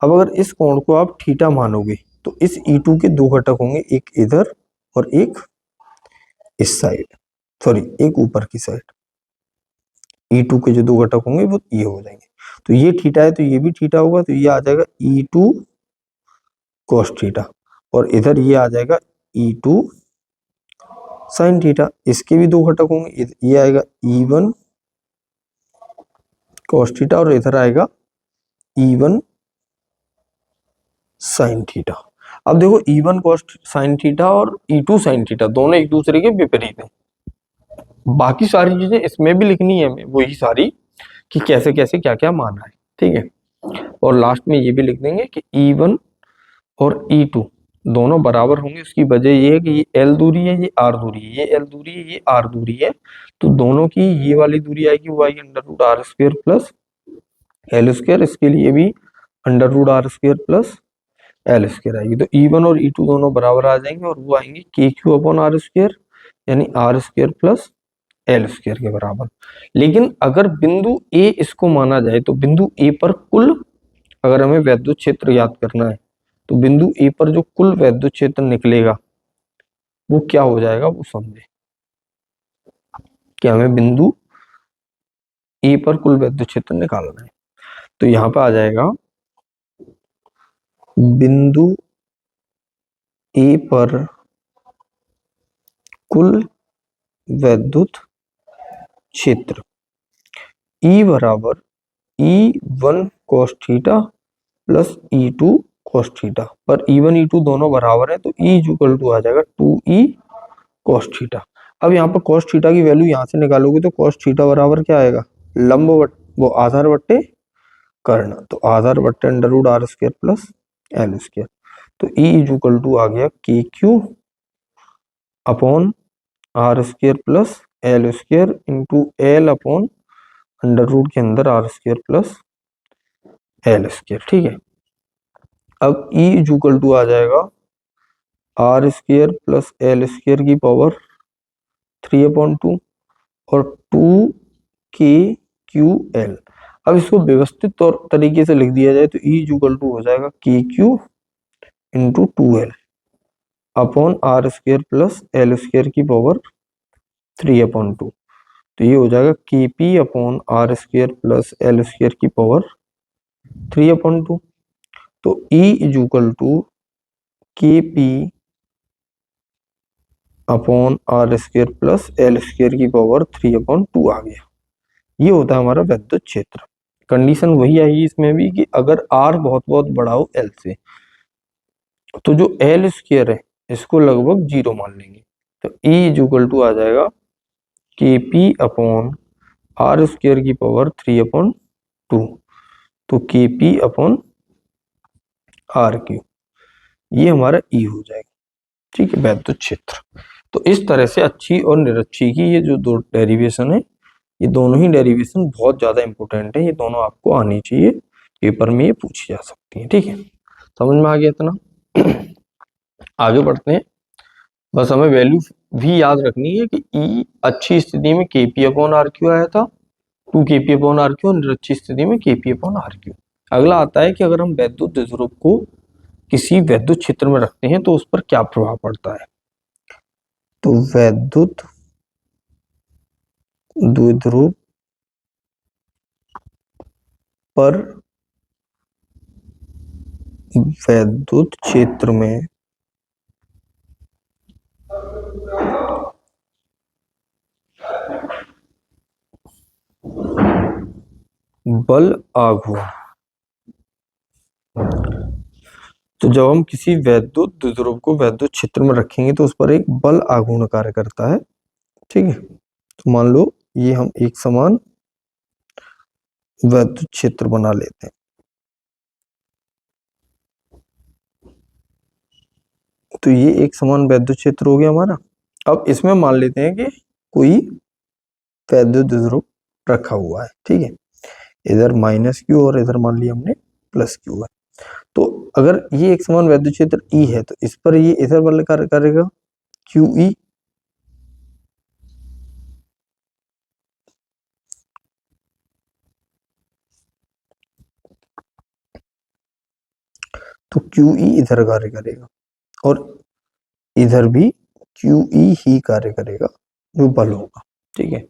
अब अगर इस कोण को आप थीटा मानोगे तो इस E2 के दो घटक होंगे, एक इधर और एक इस साइड, सॉरी एक ऊपर की साइड। E2 के जो दो घटक होंगे वो ये हो जाएंगे। तो ये थीटा है तो ये भी थीटा होगा, तो ये आ जाएगा E2 cos थीटा, और इधर ये आ जाएगा E2 sin थीटा। इसके भी दो घटक होंगे, ये आएगा E1 cos थीटा और इधर आएगा E1 sin थीटा। अब देखो E1 cos sin थीटा और E2 sin थीटा दोनों एक दूसरे के विपरीत हैं। बाकी सारी चीजें इसमें भी लिखनी है हमें, वही सारी कि कैसे कैसे क्या क्या माना है, ठीक है। और लास्ट में ये भी लिख देंगे कि E1 और E2 दोनों बराबर होंगे। उसकी वजह ये है कि ये L दूरी है, ये R दूरी है, ये L दूरी है, ये R दूरी है। तो दोनों की ये वाली दूरी आएगी वो आएगी under root R square plus L square, इसके लिए भी under root R square plus L square आएगी। तो E1 और E2 दोनों बराबर आ जाएंगे और वो आएंगे K Q upon R square, यानी R square plus L square के बराबर। लेकिन अगर बिंदु ए इसको माना जाए तो बिंदु ए पर कुल, अगर हमें वैद्युत क्षेत्र याद करना है तो बिंदु ए पर जो कुल वैद्युत क्षेत्र निकलेगा वो क्या हो जाएगा वो समझे कि हमें बिंदु ए पर कुल वैद्युत क्षेत्र निकालना है। तो यहां पर आ जाएगा बिंदु ए पर कुल वैद्युत क्षेत्र E बराबर E1 cos theta plus E2 cos theta, पर E1 E2 दोनों बराबर है तो E इक्वल टू आ जाएगा 2E cos थीटा। अब यहाँ पर cos थीटा की वैल्यू यहाँ से निकालोगे तो cos थीटा बराबर क्या आएगा, लंब वो आधार बट्टे कर्ण, तो आधार बट्टे under root R square plus L square. तो E इक्वल टू आ गया K Q upon R square plus L square into L upon under root के अंदर R square plus L square, ठीक है। अब E इक्वल टू आ जाएगा R square plus L square की पावर 3/2 और 2k/q/l। अब इसको व्यवस्थित तौर तरीके से लिख दिया जाए तो E इक्वल टू हो जाएगा KQ into 2L upon R square plus L square की पावर 3/2। तो ये हो जाएगा KP upon R square plus L square की पावर 3/2। तो E equal to KP upon R square plus L square की पावर 3/2 आ गया। ये होता है हमारा वैद्युत क्षेत्र। कंडीशन वही आएगी इसमें भी कि अगर R बहुत बहुत बड़ा हो L से, तो जो एल स्क्वायर है इसको लगभग 0 मान लेंगे। तो E इक्वल टू आ जाएगा KP अपॉन आर स्क्वायर की पावर 3/2, तो KP अपॉन RQ, ये हमारा E हो जाएगा, ठीक है, वैद्युत क्षेत्र। तो इस तरह से अच्छी और निरक्षी की ये जो दो डेरिवेशन है, ये दोनों ही डेरिवेशन बहुत ज्यादा इंपॉर्टेंट है, ये दोनों आपको आनी चाहिए, पेपर में ये पूछी जा सकती है, ठीक है। समझ में आ गया इतना? आगे बढ़ते हैं। बस हमें वैल्यू भी याद रखनी है कि E अच्छी स्थिति में KP अपॉन RQ आया था, 2KP अपॉन RQ, और अच्छी स्थिति में KP अपॉन RQ। अगला आता है कि अगर हम वैद्युत द्विध्रुव को किसी वैद्युत क्षेत्र में रखते हैं तो उस पर क्या प्रभाव पड़ता है। तो वैद्युत द्विध्रुव पर वैद्युत क्षेत्र में बल आघूर्ण, तो जब हम किसी वैद्युत द्विध्रुव को वैद्युत क्षेत्र में रखेंगे तो उस पर एक बल आघूर्ण कार्य करता है, ठीक है। तो मान लो ये हम एक समान वैद्युत क्षेत्र बना लेते हैं। तो ये एक समान वैद्युत क्षेत्र हो गया हमारा। अब इसमें मान लेते हैं कि कोई वैद्युत द्विध्रुव रखा हुआ है, ठीक है, इधर -Q और इधर मान लिया हमने +Q है। तो अगर ये एक समान वैद्युत क्षेत्र E है तो इस पर ये इधर बल कार्य करेगा QE, तो QE इधर कार्य करेगा और इधर भी QE ही कार्य करेगा जो बल होगा। ठीक है,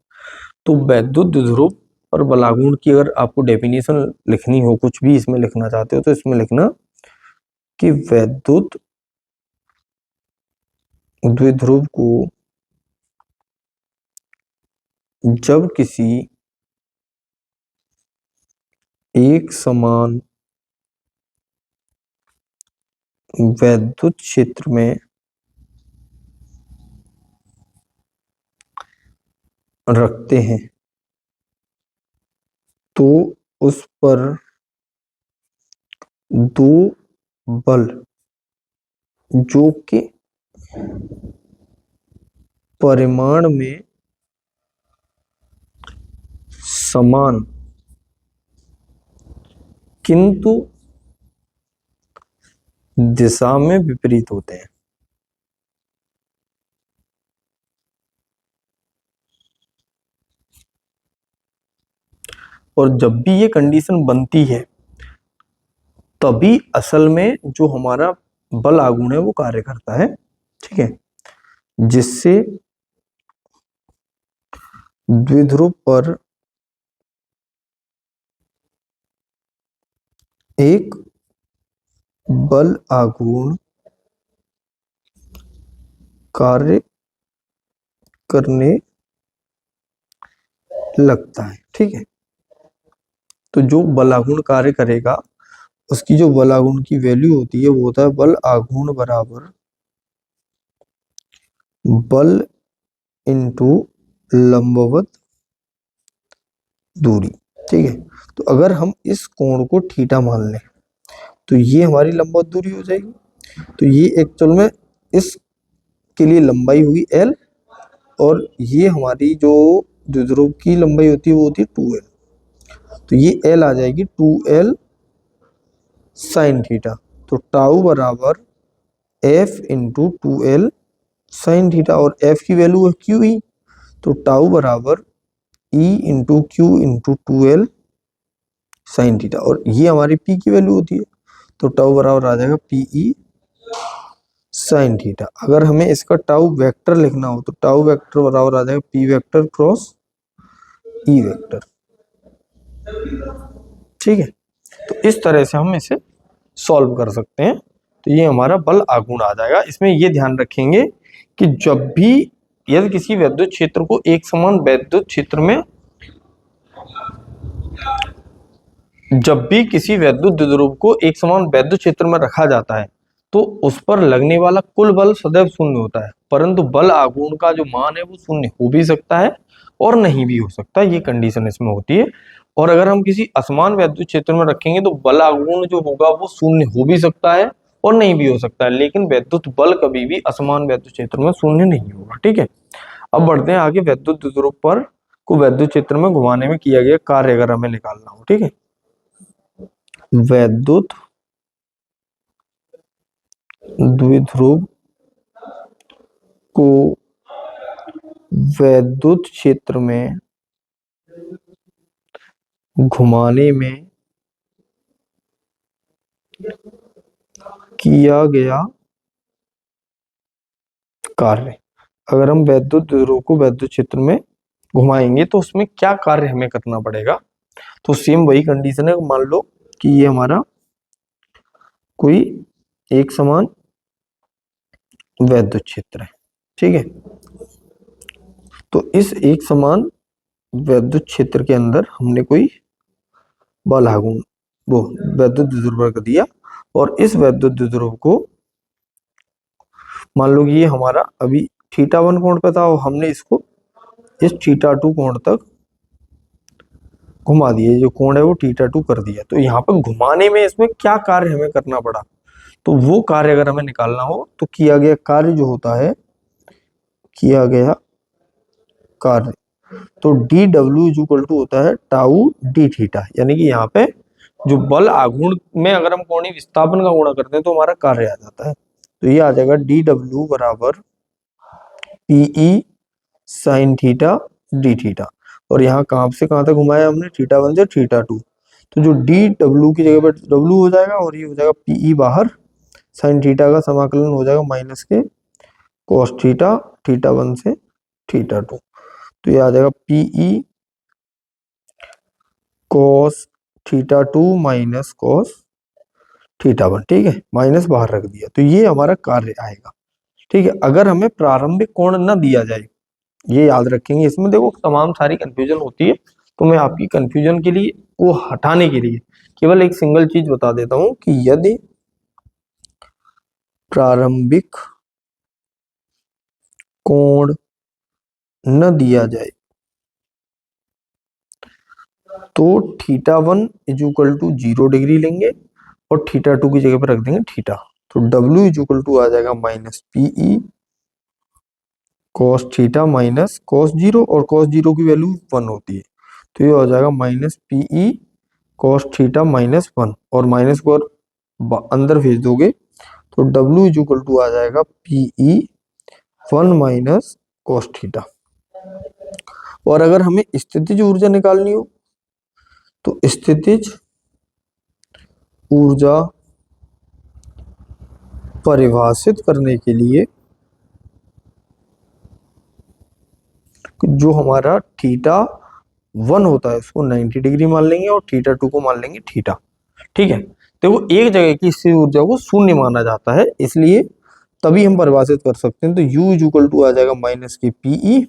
तो वैद्युत द्विध्रुव और बलागुण की अगर आपको डेफिनेशन लिखनी हो, कुछ भी इसमें लिखना चाहते हो तो इसमें लिखना कि वैद्युत द्विध्रुव को जब किसी एक समान वैद्युत क्षेत्र में रखते हैं तो उस पर दो बल जो कि परिमाण में समान किंतु दिशा में विपरीत होते हैं। और जब भी ये कंडीशन बनती है तभी असल में जो हमारा बल आघूर्ण है वो कार्य करता है। ठीक है, जिससे द्विध्रुव पर एक बल आघूर्ण कार्य करने लगता है। ठीक है, तो जो बल आघूर्ण कार्य करेगा उसकी जो बल आघूर्ण की वैल्यू होती है वो होता है बल आघूर्ण बराबर बल इंटू लंबवत दूरी। ठीक है, तो अगर हम इस कोण को थीटा मान लें तो ये हमारी लंबवत दूरी हो जाएगी। तो ये एक्चुअल में इसके लिए लंबाई हुई L और ये हमारी जो द्विध्रुव की लंबाई होती है वो होती है 2L। तो ये L आ जाएगी 2L साइन थीटा। तो टाउ बराबर F into 2L sine theta और F की वैल्यू है QE, तो टाउ बराबर E into Q into 2L sine theta और ये हमारी P की वैल्यू होती है। तो टाउ बराबर आ जाएगा PE साइन थीटा। अगर हमें इसका टाउ वेक्टर लिखना हो तो टाउ वेक्टर बराबर आ जाएगा P vector cross E vector. ठीक है, तो इस तरह से हम इसे सॉल्व कर सकते हैं। तो ये हमारा बल आघूर्ण आ जाएगा। इसमें ये ध्यान रखेंगे कि जब भी यदि किसी वैद्युत क्षेत्र को एक समान वैद्युत क्षेत्र में जब भी किसी वैद्युत द्विध्रुव को एक समान वैद्युत क्षेत्र में रखा जाता है तो उस पर लगने वाला कुल बल सदैव शून्य होता है, परंतु बल आघूर्ण का जो मान है वो शून्य हो भी सकता है और नहीं भी हो सकता। ये कंडीशन इसमें होती है। और अगर हम किसी असमान वैद्युत क्षेत्र में रखेंगे तो बल आघूर्ण जो होगा वो शून्य हो भी सकता है और नहीं भी हो सकता है, लेकिन वैद्युत बल कभी भी असमान वैद्युत क्षेत्र में शून्य नहीं होगा। ठीक है, अब बढ़ते हैं आगे। वैद्युत द्विध्रुव पर को वैद्युत क्षेत्र में घुमाने में किया गया कार्य अगर हमें निकालना हो। ठीक है, वैद्युत द्विध्रुव को वैद्युत क्षेत्र में घुमाने में किया गया कार्य। अगर हम वैद्युत द्विध्रुव को वैद्युत क्षेत्र में घुमाएंगे तो उसमें क्या कार्य हमें करना पड़ेगा। तो सेम वही कंडीशन है। मान लो कि ये हमारा कोई एक समान वैद्युत क्षेत्र है। ठीक है, तो इस एक समान वैद्युत क्षेत्र के अंदर हमने कोई बल आघूर्ण वो वैद्युत द्विध्रुव रख दिया और इस वैद्युत द्विध्रुव को मान लो कि ये हमारा अभी θ1 कोण पे था और हमने इसको इस θ2 कोण तक घुमा दिया। जो कोण है वो θ2 कर दिया। तो यहाँ पर घुमाने में इसमें क्या कार्य हमें करना पड़ा, तो वो कार्य अगर हमें निकालना हो तो किया गया कार्य जो होता है, किया गया कार्य तो dw इज इक्वल टू होता है टाउ d थीटा। यानी कि यहाँ पे जो बल आघूर्ण में अगर हम कोणीय विस्थापन का गुणा करते हैं तो हमारा कार्य आ जाता है। तो ये आ जाएगा dw बराबर PE sine theta d theta. और यहाँ कहां से कहां तक घुमाया हमने, θ1 से θ2। तो जो डी डब्ल्यू की जगह पर डब्ल्यू हो जाएगा और ये हो जाएगा पीई बाहर, साइन थीटा का समाकलन हो जाएगा माइनस के कॉस थीटा, थीटा 1 से थीटा 2। तो ये आ जाएगा PE cos theta 2 minus cos theta 1। ठीक है, माइनस बाहर रख दिया, तो ये हमारा कार्य आएगा। ठीक है, अगर हमें प्रारंभिक कोण न दिया जाए, ये याद रखेंगे। इसमें देखो तमाम सारी कंफ्यूजन होती है, तो मैं आपकी कंफ्यूजन के लिए, वो हटाने के लिए केवल एक सिंगल चीज बता देता हूं कि यदि प्रारंभिक कोण न दिया जाए तो theta 1 is equal to 0 degree लेंगे और थीटा 2 की जगह पर रख देंगे थीटा। तो W इज इक्वल टू आ जाएगा minus PE cos theta minus cos 0, और कॉस 0 की वैल्यू 1 होती है, तो ये हो जाएगा minus PE cos theta minus 1, और माइनस को अंदर भेज दोगे तो W इज इक्वल टू आ जाएगा पीई 1 माइनस कॉस थीटा। और अगर हमें स्थितिज ऊर्जा निकालनी हो तो स्थितिज ऊर्जा परिभाषित करने के लिए जो हमारा थीटा 1 होता है उसको 90 डिग्री मान लेंगे और थीटा 2 को मान लेंगे थीटा। ठीक है, देखो एक जगह की स्थिर ऊर्जा को शून्य माना जाता है, इसलिए तभी हम परिभाषित कर सकते हैं। तो U इज इक्वल टू आ जाएगा माइनस के PE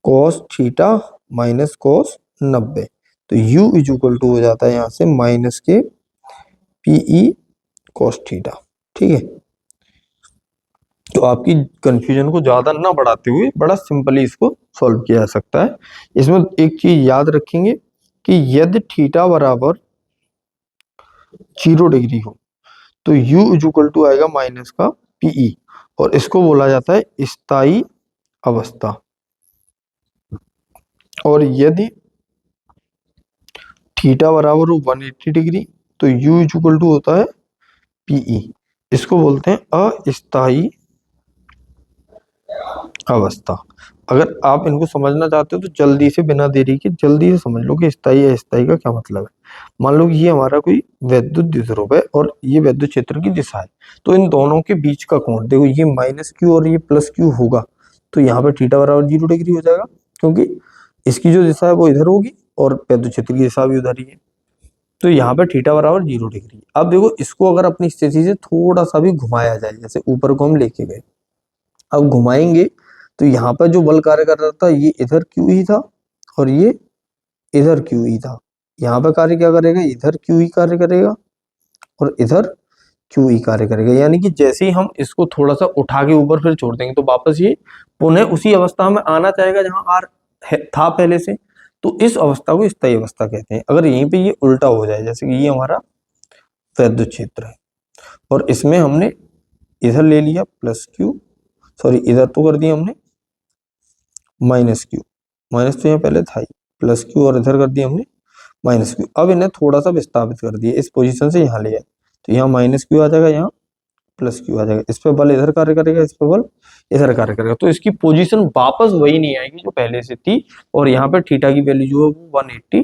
cos theta minus cos 90। तो U इज इक्वल टू हो जाता है यहां से माइनस के पीई कॉस थीटा। ठीक है, तो आपकी कंफ्यूजन को ज्यादा ना बढ़ाते हुए बड़ा सिंपली इसको सॉल्व किया जा सकता है। इसमें एक चीज याद रखेंगे कि यदि थीटा बराबर 0 डिग्री हो तो U इज इक्वल टू आएगा माइनस का पीई, और इसको बोला जाता है स्थायी अवस्था। और यदि थीटा बराबर हो 180 डिग्री तो U इज इक्वल टू होता है पीई, इसको बोलते हैं अस्थायी अवस्था। अगर आप इनको समझना चाहते हो तो जल्दी से, बिना देरी के जल्दी से समझ लो कि स्थायी अस्थायी का क्या मतलब है। मान लो कि ये हमारा कोई वैद्युत द्विध्रुव है और ये वैद्युत क्षेत्र की दिशा है, तो इन दोनों के बीच का कोण देखो, ये माइनस क्यू और ये प्लस क्यू होगा, तो यहाँ पे थीटा बराबर 0 डिग्री हो जाएगा, क्योंकि इसकी जो दिशा है वो इधर होगी और वैद्युत क्षेत्र की दिशा भी उधर ही है। तो यहाँ पे थीटा बराबर 0 डिग्री। अब देखो इसको अगर अपनी स्थिति से थोड़ा सा भी घुमाया जाए, जैसे ऊपर को हम लेके गए, अब घुमाएंगे तो यहाँ पर जो बल कार्य कर रहा था ये इधर क्यू ही था और ये इधर क्यू ही था। यहाँ पर कार्य क्या करेगा, इधर क्यू ही कार्य करेगा और इधर क्यू ही कार्य करेगा। यानी कि जैसे ही हम इसको थोड़ा सा उठा के ऊपर फिर छोड़ देंगे तो वापस ये पुनः उसी अवस्था में आना चाहेगा जहां आर था पहले से। तो इस अवस्था को स्थायी अवस्था कहते हैं। अगर यहीं पे ये उल्टा हो जाए, जैसे कि ये हमारा वैद्युत क्षेत्र है और इसमें हमने इधर ले लिया प्लस क्यू, सॉरी इधर तो कर दिया हमने माइनस क्यू, माइनस तो यहाँ पहले था ही, प्लस क्यू और इधर कर दिया हमने माइनस क्यू। अब इन्हें थोड़ा सा विस्थापित कर दिया, इस पोजीशन से यहाँ ले आए तो यहाँ माइनस क्यू आ जाएगा, यहाँ प्लस क्यू आ जाएगा। इस पे बल इधर कार्य करेगा, इस पे बल इधर कार्य करेगा, तो इसकी पोजीशन वापस वही नहीं आएगी जो पहले से थी, और यहाँ पे थीटा की वैल्यू जो है वो 180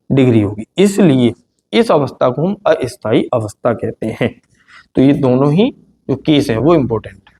डिग्री होगी। इसलिए इस अवस्था को हम अस्थायी अवस्था कहते हैं। तो ये दोनों ही जो केस है वो इंपॉर्टेंट है।